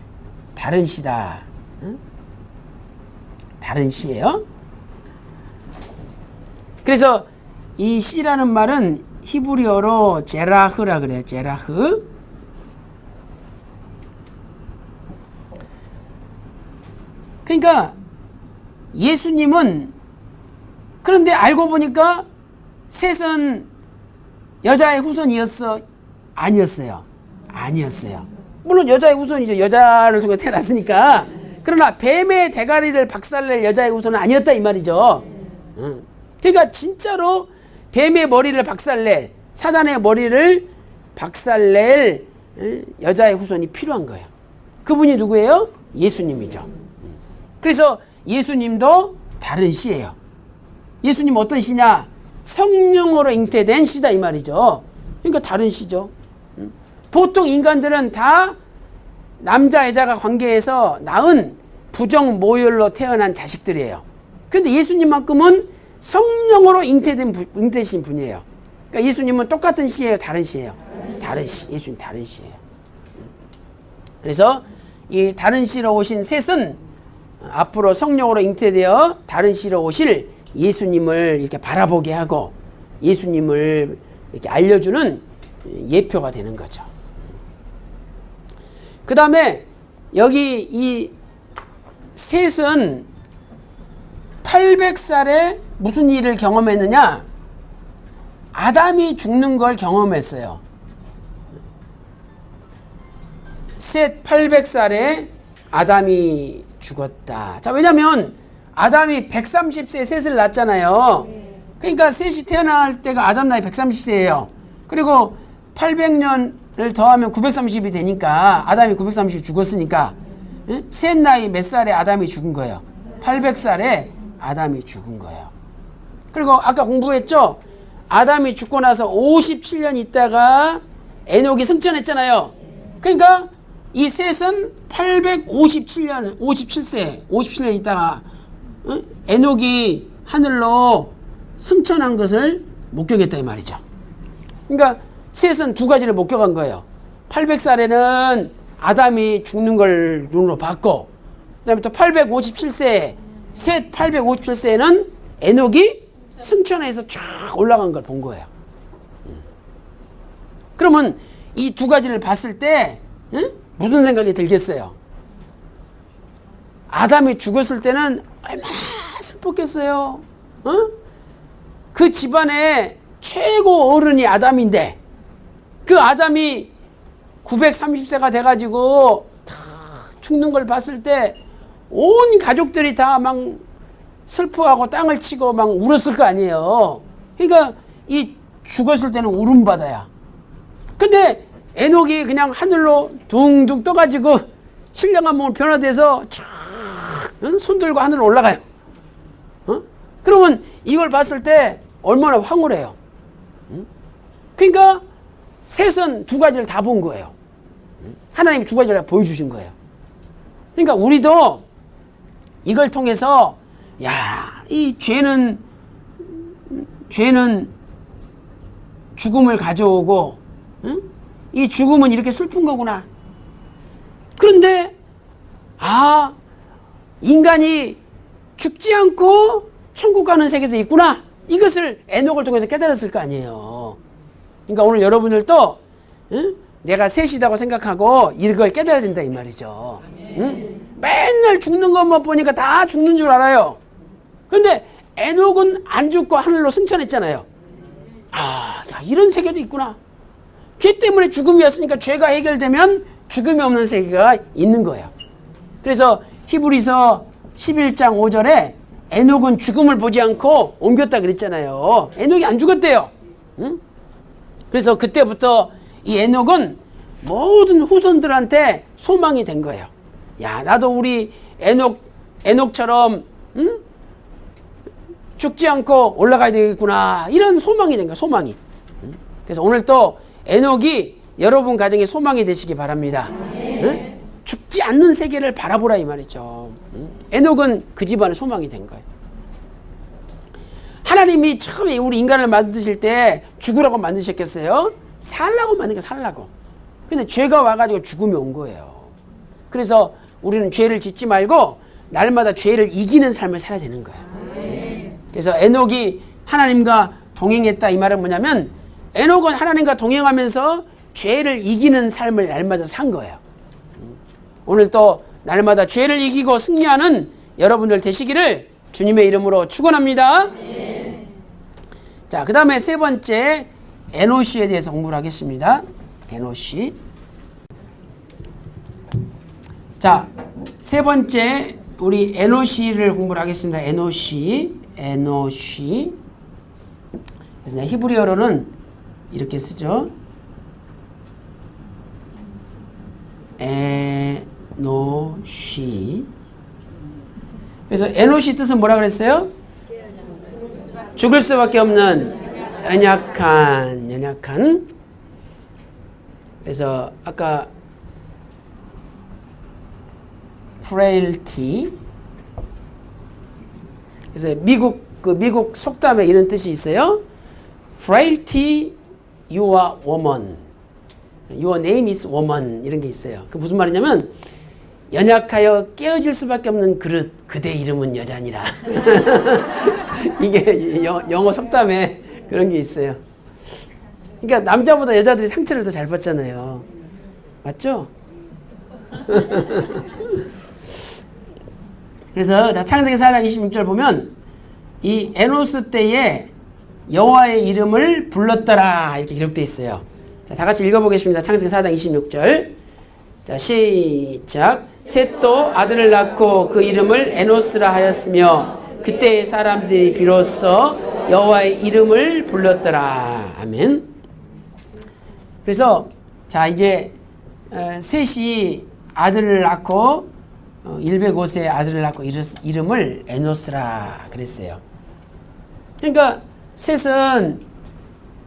다른 씨다. 다른 씨예요. 그래서 이 씨라는 말은 히브리어로 제라흐라 그래요. 제라흐. 그러니까 예수님은 그런데 알고 보니까 셋은 여자의 후손이었어? 아니었어요. 아니었어요. 물론 여자의 후손이죠. 여자를 통해 태어났으니까. 그러나 뱀의 대가리를 박살낼 여자의 후손은 아니었다 이 말이죠. 그러니까 진짜로 뱀의 머리를 박살낼, 사단의 머리를 박살낼 여자의 후손이 필요한 거예요. 그분이 누구예요? 예수님이죠. 그래서 예수님도 다른 씨예요. 예수님 어떤 씨냐? 성령으로 잉태된 씨다 이 말이죠. 그러니까 다른 씨죠. 보통 인간들은 다 남자 여자가 관계에서 낳은 부정 모혈로 태어난 자식들이에요. 그런데 예수님만큼은 성령으로 잉태되신 분이에요. 그러니까 예수님은 똑같은 씨예요, 다른 씨예요? 다른 씨. 예수님 다른 씨예요. 그래서 이 다른 씨로 오신 셋은 앞으로 성령으로 잉태되어 다른 시로 오실 예수님을 이렇게 바라보게 하고 예수님을 이렇게 알려주는 예표가 되는 거죠. 그 다음에 여기 이 셋은 800살에 무슨 일을 경험했느냐? 아담이 죽는 걸 경험했어요. 셋 800살에 아담이 죽었다. 자, 왜냐면 아담이 130세 셋을 낳았잖아요. 그러니까 셋이 태어날 때가 아담 나이 130세예요. 그리고 800년을 더하면 930이 되니까 아담이 930이 죽었으니까 셋 나이 몇 살에 아담이 죽은 거예요? 800살에 아담이 죽은 거예요. 그리고 아까 공부했죠? 아담이 죽고 나서 57년 있다가 에녹이 승천했잖아요. 그러니까 이 셋은 57년 있다가 에녹이 하늘로 승천한 것을 목격했다 이 말이죠. 그러니까 셋은 두 가지를 목격한 거예요. 800살에는 아담이 죽는 걸 눈으로 봤고, 그 다음에 또 857세, 셋 857세에는 에녹이 승천해서 쫙 올라간 걸 본 거예요. 그러면 이 두 가지를 봤을 때 무슨 생각이 들겠어요? 아담이 죽었을 때는 얼마나 슬펐겠어요. 그 집안의 최고 어른이 아담인데 그 아담이 930세가 돼가지고 다 죽는 걸 봤을 때 온 가족들이 다 막 슬퍼하고 땅을 치고 막 울었을 거 아니에요. 그러니까 이 죽었을 때는 울음바다야. 근데 에녹이 그냥 하늘로 둥둥 떠가지고 신령한 몸을 변화돼서 쫙 손 들고 하늘로 올라가요. 그러면 이걸 봤을 때 얼마나 황홀해요. 그러니까 셋은 두 가지를 다 본 거예요. 하나님이 두 가지를 다 보여주신 거예요. 그러니까 우리도 이걸 통해서 야, 이 죄는 죽음을 가져오고 이 죽음은 이렇게 슬픈 거구나. 그런데 인간이 죽지 않고 천국 가는 세계도 있구나. 이것을 에녹을 통해서 깨달았을 거 아니에요. 그러니까 오늘 여러분들도 내가 셋이라고 생각하고 이걸 깨달아야 된다 이 말이죠. 맨날 죽는 것만 보니까 다 죽는 줄 알아요. 근데 에녹은 안 죽고 하늘로 승천했잖아요. 야, 이런 세계도 있구나. 죄 때문에 죽음이었으니까 죄가 해결되면 죽음이 없는 세계가 있는 거예요. 그래서 히브리서 11장 5절에 에녹은 죽음을 보지 않고 옮겼다 그랬잖아요. 에녹이 안 죽었대요. 그래서 그때부터 이 에녹은 모든 후손들한테 소망이 된 거예요. 야, 나도 우리 에녹처럼 죽지 않고 올라가야 되겠구나. 이런 소망이 된 거예요. 소망이. 그래서 오늘 또 에녹이 여러분 가정에 소망이 되시기 바랍니다. 죽지 않는 세계를 바라보라 이 말이죠. 에녹은 그 집안의 소망이 된 거예요. 하나님이 처음에 우리 인간을 만드실 때 죽으라고 만드셨겠어요? 살라고 만든 거 살라고. 근데 죄가 와가지고 죽음이 온 거예요. 그래서 우리는 죄를 짓지 말고 날마다 죄를 이기는 삶을 살아야 되는 거예요. 그래서 에녹이 하나님과 동행했다 이 말은 뭐냐면 에녹은 하나님과 동행하면서 죄를 이기는 삶을 날마다 산 거예요. 오늘 또 날마다 죄를 이기고 승리하는 여러분들 되시기를 주님의 이름으로 축원합니다. 자, 그 다음에 세 번째 에노시에 대해서 공부를 하겠습니다. 에노시. 자, 세 번째 우리 에노시를 공부를 하겠습니다. 에노시. 그래서 히브리어로는 이렇게 쓰죠. 에노시. 그래서 에노시 뜻은 뭐라 그랬어요? 죽을 수밖에 없는 연약한. 그래서 아까 frailty. 그래서 미국 속담에 이런 뜻이 있어요. frailty, you are woman. Your name is woman. 이런 게 있어요. 그 무슨 말이냐면 연약하여 깨어질 수밖에 없는 그릇 그대 이름은 여자니라. 이게 영어 속담에 그런 게 있어요. 그러니까 남자보다 여자들이 상처를 더 잘 받잖아요. 맞죠? 그래서 자, 창세기 4장 26절 보면 이 에노스 때에 여호와의 이름을 불렀더라 이렇게 기록되어 있어요. 자, 다 같이 읽어보겠습니다. 창세기 4장 26절. 자, 시작. 셋도 아들을 낳고 그 이름을 에노스라 하였으며 그때의 사람들이 비로소 여호와의 이름을 불렀더라. 아멘. 그래서 자, 이제 셋이 아들을 낳고 105세에 아들을 낳고 이름을 에노스라 그랬어요. 그러니까 셋은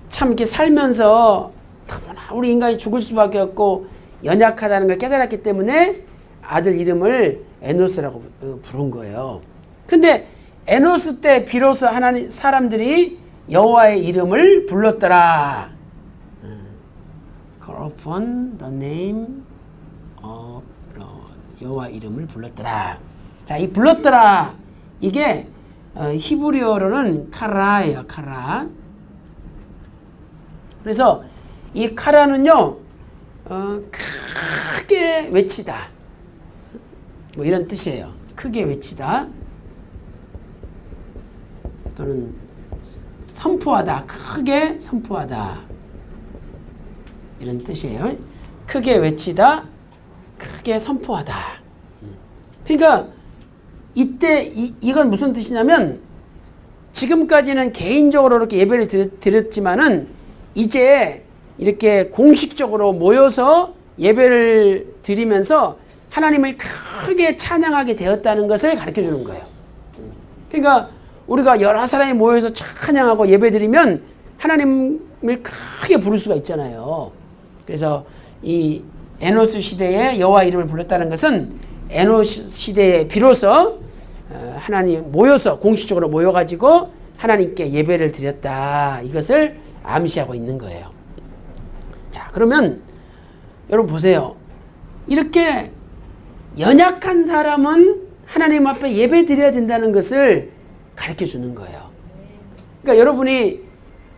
참 이렇게 살면서 너무나 우리 인간이 죽을 수밖에 없고 연약하다는 걸 깨달았기 때문에 아들 이름을 에노스라고 부른 거예요. 근데 에노스 때 비로소 하나님 사람들이 여호와의 이름을 불렀더라. Call upon the name of Lord. 여호와 이름을 불렀더라. 자, 이 불렀더라 이게 히브리어로는 카라예요. 카라. 그래서 이 카라는요 크게 외치다 뭐 이런 뜻이에요. 크게 외치다 또는 선포하다, 크게 선포하다 이런 뜻이에요. 크게 외치다, 크게 선포하다. 그러니까 이때 이건 무슨 뜻이냐면 지금까지는 개인적으로 이렇게 예배를 드렸지만은 이제 이렇게 공식적으로 모여서 예배를 드리면서 하나님을 크게 찬양하게 되었다는 것을 가르쳐 주는 거예요. 그러니까 우리가 여러 사람이 모여서 찬양하고 예배 드리면 하나님을 크게 부를 수가 있잖아요. 그래서 이 에노스 시대에 여호와 이름을 불렀다는 것은 에노스 시대에 비로소 하나님 모여서 공식적으로 모여가지고 하나님께 예배를 드렸다. 이것을 암시하고 있는 거예요. 자, 그러면 여러분 보세요. 이렇게 연약한 사람은 하나님 앞에 예배 드려야 된다는 것을 가르쳐 주는 거예요. 그러니까 여러분이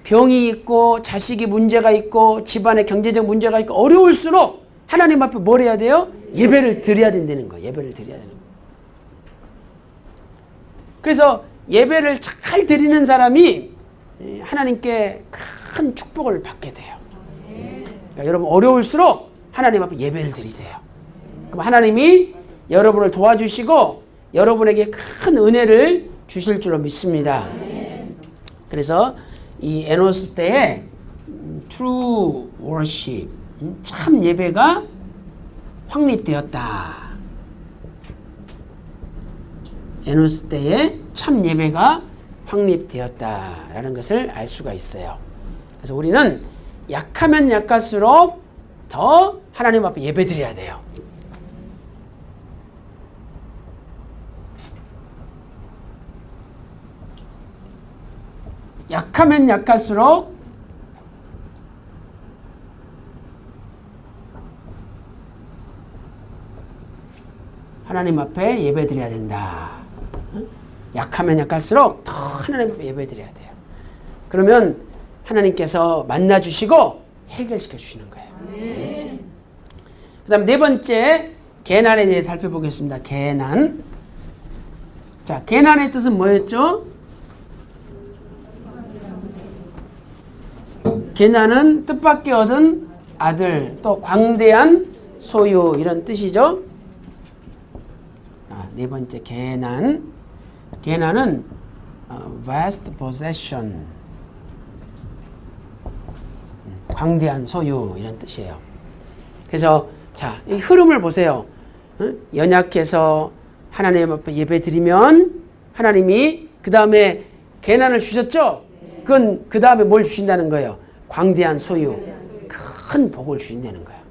병이 있고 자식이 문제가 있고 집안에 경제적 문제가 있고 어려울수록 하나님 앞에 뭘 해야 돼요? 예배를 드려야 된다는 거예요. 예배를 드려야 되는 거예요. 그래서 예배를 잘 드리는 사람이 하나님께 큰 축복을 받게 돼요. 그러니까 여러분 어려울수록 하나님 앞에 예배를 드리세요. 그럼 하나님이 여러분을 도와주시고 여러분에게 큰 은혜를 주실 줄로 믿습니다. 그래서 이 에노스 때에 true worship, 참 예배가 확립되었다. 에노스 때에 참 예배가 확립되었다라는 것을 알 수가 있어요. 그래서 우리는 약하면 약할수록 더 하나님 앞에 예배 드려야 돼요. 약하면 약할수록 하나님 앞에 예배 드려야 된다. 약하면 약할수록 더 하나님 앞에 예배 드려야 돼요. 그러면 하나님께서 만나주시고 해결시켜 주시는 거예요. 그 다음 네 번째 계난에 대해 살펴보겠습니다. 계난. 자, 계난의 뜻은 뭐였죠? 계난은 뜻밖의 얻은 아들, 또 광대한 소유 이런 뜻이죠. 네 번째 계난. 계난은 vast possession, 광대한 소유 이런 뜻이에요. 그래서 자, 이 흐름을 보세요. 연약해서 하나님 앞에 예배 드리면 하나님이 그 다음에 계난을 주셨죠? 그건 그 다음에 뭘 주신다는 거예요? 광대한 소유, 큰 복을 주신다는 거예요.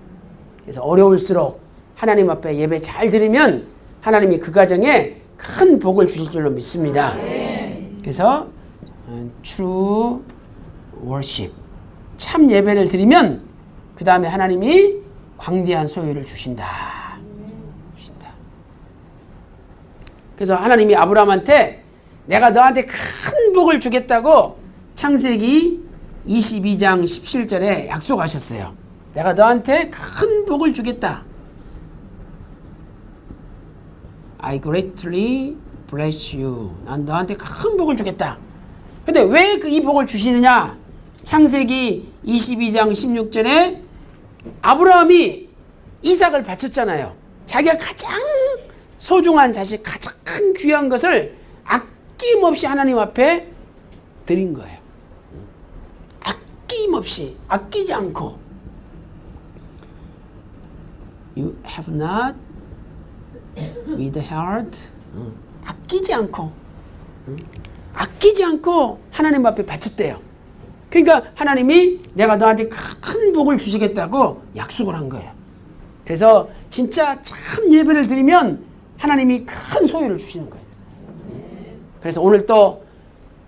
그래서 어려울수록 하나님 앞에 예배 잘 드리면 하나님이 그 가정에 큰 복을 주실 줄로 믿습니다. 그래서 true worship, 참 예배를 드리면 그 다음에 하나님이 광대한 소유를 주신다. 그래서 하나님이 아브라함한테 내가 너한테 큰 복을 주겠다고 창세기 22장 17절에 약속하셨어요. 내가 너한테 큰 복을 주겠다. I greatly bless you. 난 너한테 큰 복을 주겠다. 근데 왜 이 복을 주시느냐? 창세기 22장 16절에 아브라함이 이삭을 바쳤잖아요. 자기가 가장 소중한 자식, 가장 귀한 것을 아낌없이 하나님 앞에 드린 거예요. 아낌없이, 아끼지 않고. You have not withheld. 아끼지 않고. 아끼지 않고 하나님 앞에 바쳤대요. 그러니까 하나님이 내가 너한테 큰 복을 주시겠다고 약속을 한 거예요. 그래서 진짜 참 예배를 드리면 하나님이 큰 소유를 주시는 거예요. 그래서 오늘 또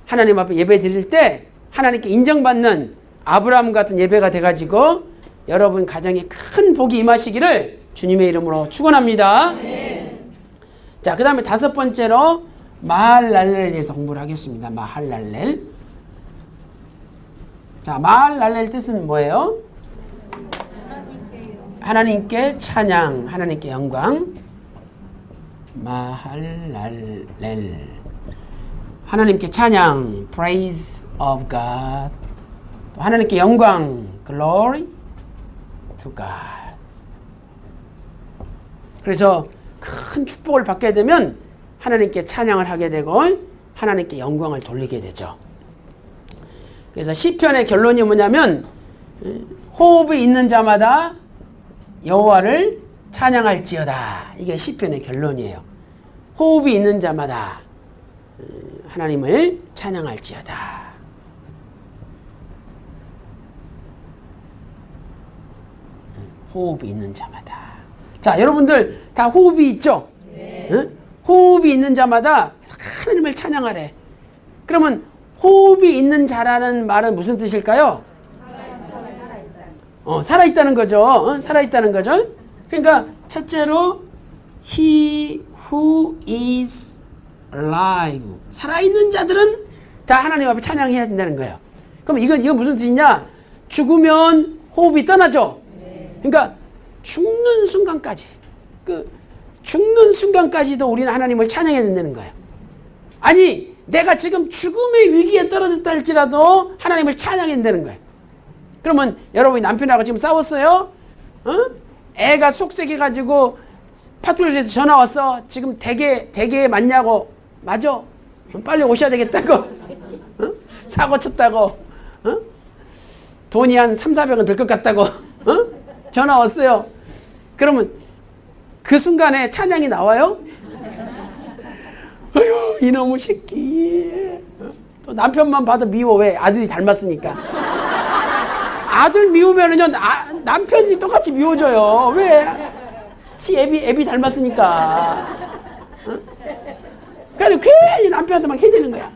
하나님 앞에 예배 드릴 때 하나님께 인정받는 아브라함 같은 예배가 돼가지고 여러분 가정에 큰 복이 임하시기를 주님의 이름으로 축원합니다. 자, 그 다음에 5번째로 마할랄렐에 대해서 공부를 하겠습니다. 마할랄렐. 자, 마할랄렐 뜻은 뭐예요? 하나님께 찬양, 하나님께 영광. 마할랄렐. 하나님께 찬양, praise of God. 또 하나님께 영광, glory to God. 그래서 큰 축복을 받게 되면 하나님께 찬양을 하게 되고 하나님께 영광을 돌리게 되죠. 그래서 시편의 결론이 뭐냐면 호흡이 있는 자마다 여호와를 찬양할지어다. 이게 시편의 결론이에요. 호흡이 있는 자마다 하나님을 찬양할지어다. 호흡이 있는 자마다. 자, 여러분들 다 호흡이 있죠? 네. 응? 호흡이 있는 자마다 하나님을 찬양하래. 그러면 호흡이 있는 자라는 말은 무슨 뜻일까요? 살아있다는 거죠. 살아있다는 거죠. 그러니까 첫째로 He who is alive. 살아있는 자들은 다 하나님 앞에 찬양해야 된다는 거예요. 그럼 이건 무슨 뜻이냐? 죽으면 호흡이 떠나죠. 그러니까 죽는 순간까지, 죽는 순간까지도 우리는 하나님을 찬양해야 된다는 거예요. 아니, 내가 지금 죽음의 위기에 떨어졌다 할지라도 하나님을 찬양해야 된다는 거예요. 그러면 여러분이 남편하고 지금 싸웠어요? 애가 속색해가지고 파출소에서 전화 왔어. 지금 대게에 맞냐고. 맞아. 빨리 오셔야 되겠다고. 사고 쳤다고. 돈이 한 300~400원 들 것 같다고. 전화 왔어요. 그러면 그 순간에 찬양이 나와요? 어휴, 이놈의 새끼. 또 남편만 봐도 미워. 왜? 아들이 닮았으니까. 아들 미우면은요, 남편이 똑같이 미워져요. 왜? 애비 닮았으니까. 그래서 괜히 남편한테 막 해대는 거야.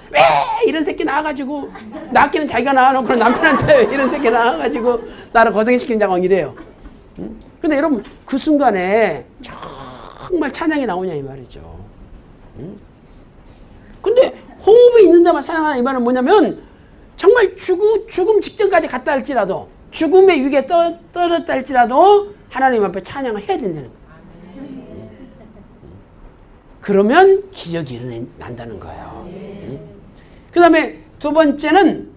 왜 이런 새끼 나와가지고, 낳기는 자기가 낳아놓고 남편한테 왜 이런 새끼 나와가지고 나를 고생시키느냐고 이래요. 근데 여러분, 그 순간에 정말 찬양이 나오냐 이 말이죠. 근데 호흡이 있는 자만 찬양하는 이 말은 뭐냐면 정말 죽음 직전까지 갔다 할지라도, 죽음의 위기에 떨어졌다 할지라도 하나님 앞에 찬양을 해야 된다는 거예요. 그러면 기적이 일어난다는 거예요. 그 다음에 두 번째는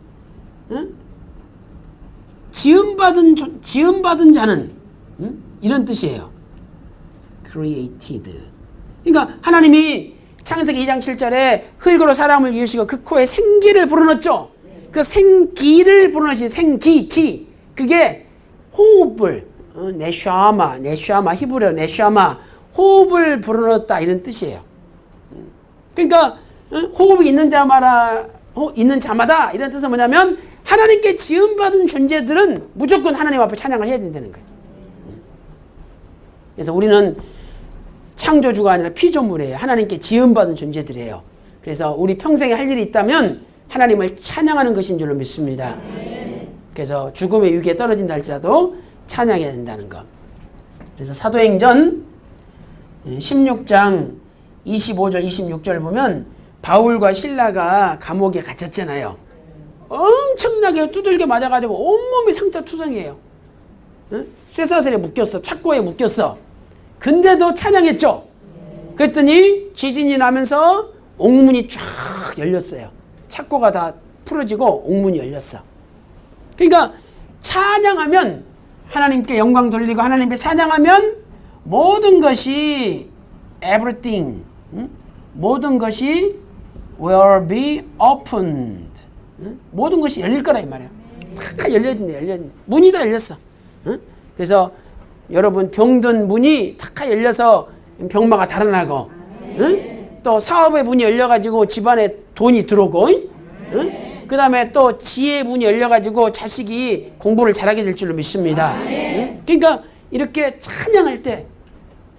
지음받은 자는 이런 뜻이에요. created. 그러니까 하나님이 창세기 2장 7절에 흙으로 사람을 이으시고 그 코에 생기를 불어넣었죠. 그 생기를 불어넣으신 생기, 그게 호흡을, 네샤마, 히브리어 네샤마, 호흡을 불어넣었다 이런 뜻이에요. 그러니까 호흡이 있는 자마다 이런 뜻은 뭐냐면 하나님께 지음받은 존재들은 무조건 하나님 앞에 찬양을 해야 된다는 거예요. 그래서 우리는 창조주가 아니라 피조물이에요. 하나님께 지음받은 존재들이에요. 그래서 우리 평생에 할 일이 있다면 하나님을 찬양하는 것인 줄로 믿습니다. 그래서 죽음의 위기에 떨어진다 할지라도 찬양해야 된다는 것. 그래서 사도행전 16장 25절, 26절 보면 바울과 실라가 감옥에 갇혔잖아요. 엄청나게 두들겨 맞아가지고 온몸이 상처투성이에요. 쇠사슬에 묶였어. 착고에 묶였어. 근데도 찬양했죠. 그랬더니 지진이 나면서 옥문이 쫙 열렸어요. 착고가 다 풀어지고 옥문이 열렸어. 그러니까 찬양하면 하나님께 영광 돌리고 하나님께 찬양하면 모든 것이 everything, 모든 것이 will be opened. 모든 것이 열릴 거라 이 말이야. 다 열려진대. 문이 다 열렸어. 그래서 여러분 병든 문이 다 열려서 병마가 달아나고, 또 사업의 문이 열려가지고 집안에 돈이 들어오고, 그 다음에 또 지혜의 문이 열려가지고 자식이 공부를 잘하게 될 줄로 믿습니다. 그러니까 이렇게 찬양할 때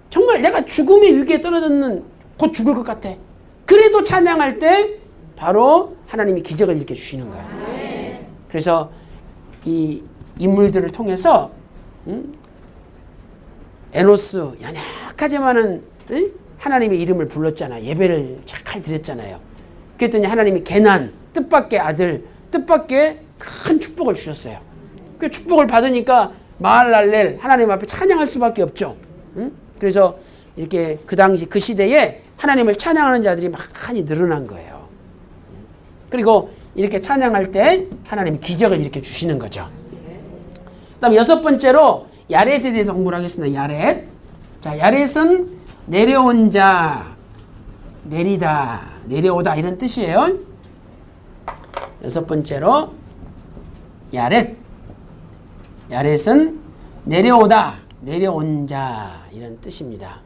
정말 내가 죽음의 위기에 떨어졌는 곧 죽을 것 같아. 그래도 찬양할 때 바로 하나님이 기적을 일으켜 주시는 거야. 그래서 이 인물들을 통해서 에노스 연약하지만은 하나님의 이름을 불렀잖아. 예배를 잘 드렸잖아요. 그랬더니 하나님이 개난 뜻밖의 아들, 뜻밖의 큰 축복을 주셨어요. 그 축복을 받으니까 마할랄렐 하나님 앞에 찬양할 수밖에 없죠. 그래서 이렇게 그 당시 그 시대에 하나님을 찬양하는 자들이 많이 늘어난 거예요. 그리고 이렇게 찬양할 때 하나님이 기적을 일으켜 주시는 거죠. 그다음 여섯 번째로 야렛에 대해서 공부를 하겠습니다. 야렛. 자, 야렛은 내려온 자, 내리다, 내려오다 이런 뜻이에요. 여섯 번째로 야렛. 야렛은 내려오다, 내려온 자 이런 뜻입니다.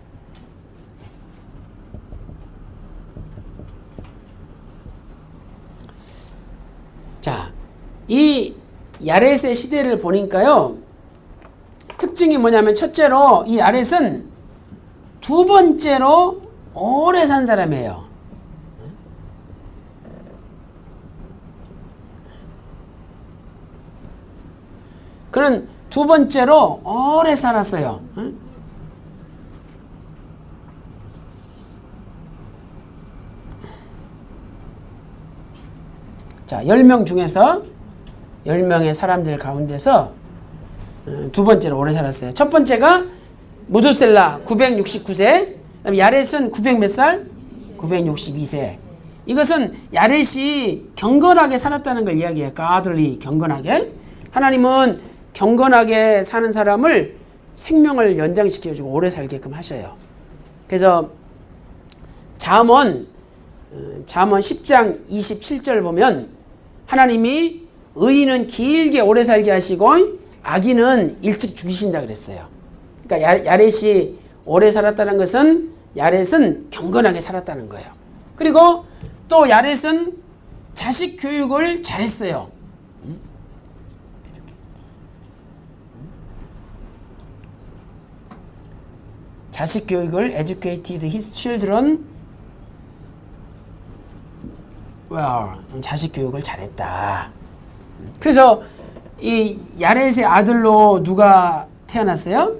자, 이 야렛의 시대를 보니까요. 특징이 뭐냐면 첫째로 이 야렛은 두 번째로 오래 산 사람이에요. 그는 두 번째로 오래 살았어요. 자, 10명 중에서 10명의 사람들 가운데서 두 번째로 오래 살았어요. 첫 번째가 무두셀라 969세, 그다음에 야렛은 900 몇 살? 962세. 이것은 야렛이 경건하게 살았다는 걸 이야기해요. 가들리 경건하게. 하나님은 경건하게 사는 사람을 생명을 연장시켜주고 오래 살게끔 하셔요. 그래서 잠언 10장 27절 보면 하나님이 의인은 길게 오래 살게 하시고 악인은 일찍 죽이신다 그랬어요. 그러니까 야렛이 오래 살았다는 것은 야렛은 경건하게 살았다는 거예요. 그리고 또 야렛은 자식 교육을 잘했어요. 자식 교육을 educated his children well. 자식 교육을 잘했다. 그래서 이 야렛의 아들로 누가 태어났어요?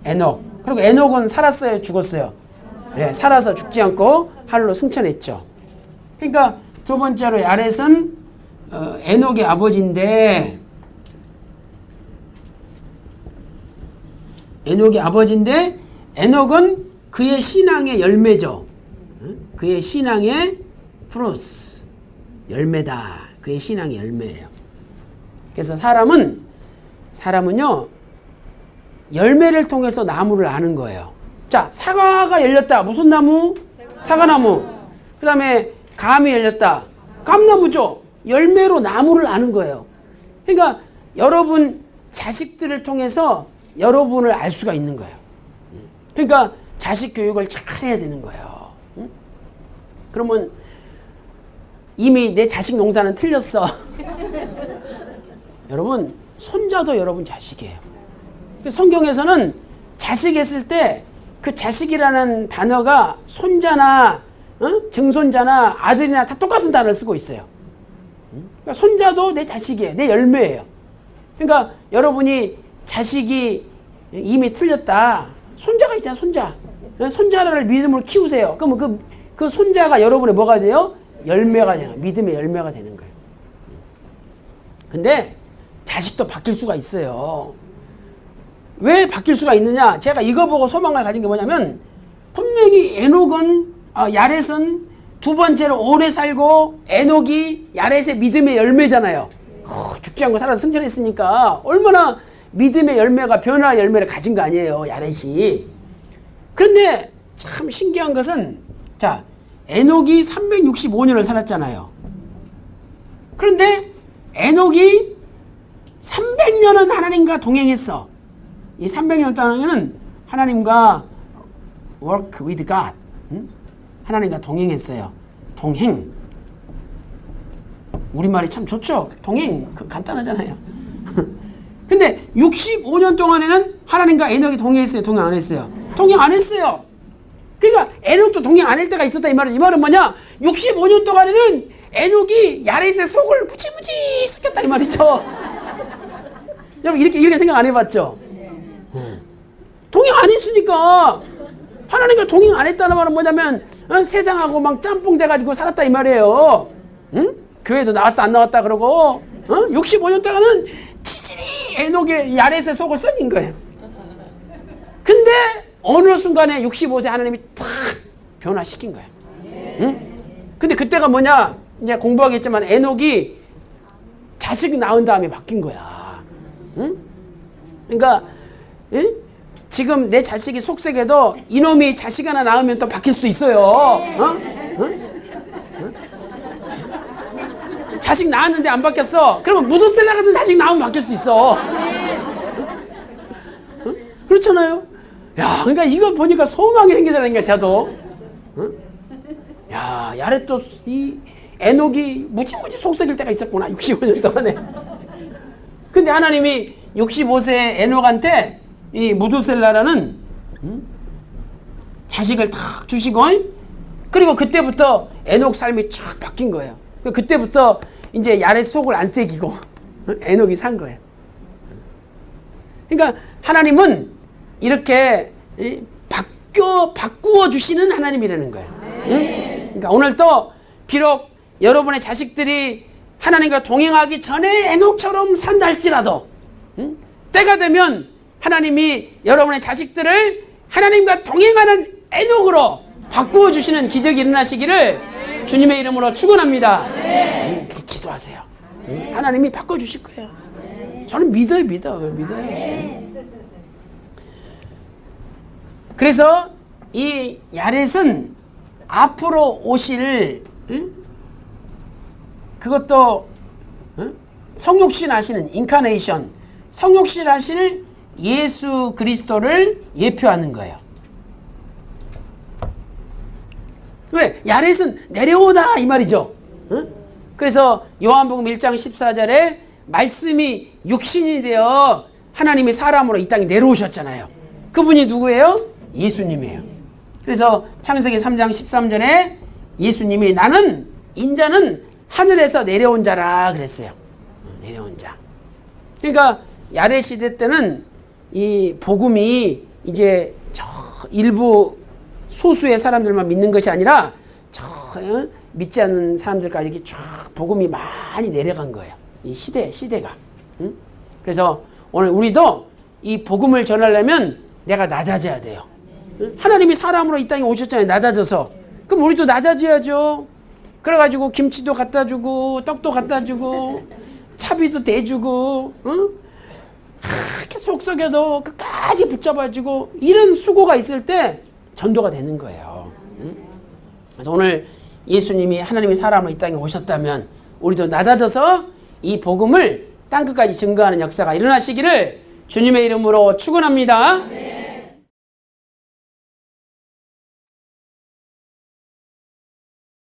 에녹. 그리고 에녹은 살았어요? 죽었어요? 네, 살아서 죽지 않고 하늘로 승천했죠. 그러니까 두 번째로 야렛은 에녹의 아버지인데 에녹은 그의 신앙의 열매죠. 그의 신앙의 프루스, 열매다. 그의 신앙의 열매예요. 그래서 사람은요 열매를 통해서 나무를 아는 거예요. 자, 사과가 열렸다. 무슨 나무? 사과나무. 그 다음에 감이 열렸다. 감나무죠. 열매로 나무를 아는 거예요. 그러니까 여러분 자식들을 통해서 여러분을 알 수가 있는 거예요. 그러니까 자식 교육을 잘 해야 되는 거예요. 그러면 이미 내 자식 농사는 틀렸어. 여러분 손자도 여러분 자식이에요. 성경에서는 자식 했을 때 그 자식이라는 단어가 손자나 증손자나 아들이나 다 똑같은 단어를 쓰고 있어요. 그러니까 손자도 내 자식이에요. 내 열매예요. 그러니까 여러분이 자식이 이미 틀렸다. 손자가 있잖아, 손자. 손자를 믿음으로 키우세요. 그러면 그 손자가 여러분의 뭐가 돼요? 열매가 되는 거예요. 믿음의 열매가 되는 거예요. 근데 자식도 바뀔 수가 있어요. 왜 바뀔 수가 있느냐? 제가 이거 보고 소망을 가진 게 뭐냐면, 분명히 에녹은, 야렛은 두 번째로 오래 살고, 에녹이 야렛의 믿음의 열매잖아요. 죽지 않고 살아서 승천했으니까 얼마나 믿음의 열매가 변화의 열매를 가진 거 아니에요, 야렛이. 그런데 참 신기한 것은, 자, 에녹이 365년을 살았잖아요. 그런데 에녹이 300년은 하나님과 동행했어. 이 300년 동안은 하나님과 work with God, 하나님과 동행했어요. 동행. 우리말이 참 좋죠. 동행. 간단하잖아요. 근데 65년 동안에는 하나님과 에녹이 동행했어요? 동행 안 했어요? 동행 안 했어요. 그러니까 에녹도 동행 안 할 때가 있었다 이 말은. 이 말은 뭐냐? 65년 동안에는 에녹이 야렛의 속을 무지무지 섞였다 이 말이죠. 여러분 이렇게 생각 안 해봤죠? 동행 안 했으니까, 하나님과 동행 안 했다는 말은 뭐냐면, 세상하고 막 짬뽕 돼가지고 살았다 이 말이에요. 응? 교회도 나왔다 안 나왔다 그러고, 65년 동안은 치질이 에녹의 야렛의 속을 썩인 거예요. 근데 어느 순간에 65세 하나님이 탁 변화시킨 거예요. 응? 근데 그때가 뭐냐? 이제 공부하겠지만 에녹이 자식 낳은 다음에 바뀐 거야. 응? 그러니까 지금 내 자식이 속색에도 이놈이 자식 하나 낳으면 또 바뀔 수도 있어요. 자식 낳았는데 안 바뀌었어. 그러면 무도셀라 같은 자식 낳으면 바뀔 수 있어. 그렇잖아요. 야, 그러니까 이거 보니까 소망이 생기더라니까, 저도. 야, 야렛도 이 에녹이 무지무지 속색일 때가 있었구나, 65년 동안에. 근데 하나님이 65세 에녹한테 이 무두셀라라는 자식을 탁 주시고, 그리고 그때부터 에녹 삶이 쫙 바뀐 거예요. 그때부터 이제 야렛 속을 안 새기고 에녹이 산 거예요. 그러니까 하나님은 이렇게 바꾸어 주시는 하나님이라는 거예요. 그러니까 오늘 또 비록 여러분의 자식들이 하나님과 동행하기 전에 에녹처럼 산다 할지라도 때가 되면 하나님이 여러분의 자식들을 하나님과 동행하는 에녹으로 바꾸어 주시는 기적이 일어나시기를 주님의 이름으로 축원합니다. 기도하세요. 하나님이 바꿔 주실 거예요. 저는 믿어요. 그래서 이 야렛은 앞으로 오실 그것도 성육신 하시는 인카네이션, 성육신 하실 예수 그리스도를 예표하는 거예요. 왜? 야렛은 내려오다 이 말이죠. 그래서 요한복음 1장 14절에 말씀이 육신이 되어 하나님이 사람으로 이 땅에 내려오셨잖아요. 그분이 누구예요? 예수님이에요. 그래서 창세기 3장 13절에 예수님이 나는 인자는 하늘에서 내려온 자라 그랬어요. 내려온 자. 그러니까 야렛 시대 때는 이 복음이 이제 저 일부 소수의 사람들만 믿는 것이 아니라 저 믿지 않는 사람들까지 이렇게 쫙 복음이 많이 내려간 거예요. 이 시대가. 그래서 오늘 우리도 이 복음을 전하려면 내가 낮아져야 돼요. 하나님이 사람으로 이 땅에 오셨잖아요. 낮아져서. 그럼 우리도 낮아져야죠. 그래가지고 김치도 갖다 주고 떡도 갖다 주고 차비도 대주고 그렇게 속 썩여도 끝까지 붙잡아주고 이런 수고가 있을 때 전도가 되는 거예요. 그래서 오늘 예수님이 하나님이 사람으로 이 땅에 오셨다면 우리도 낮아져서 이 복음을 땅끝까지 증거하는 역사가 일어나시기를 주님의 이름으로 축원합니다.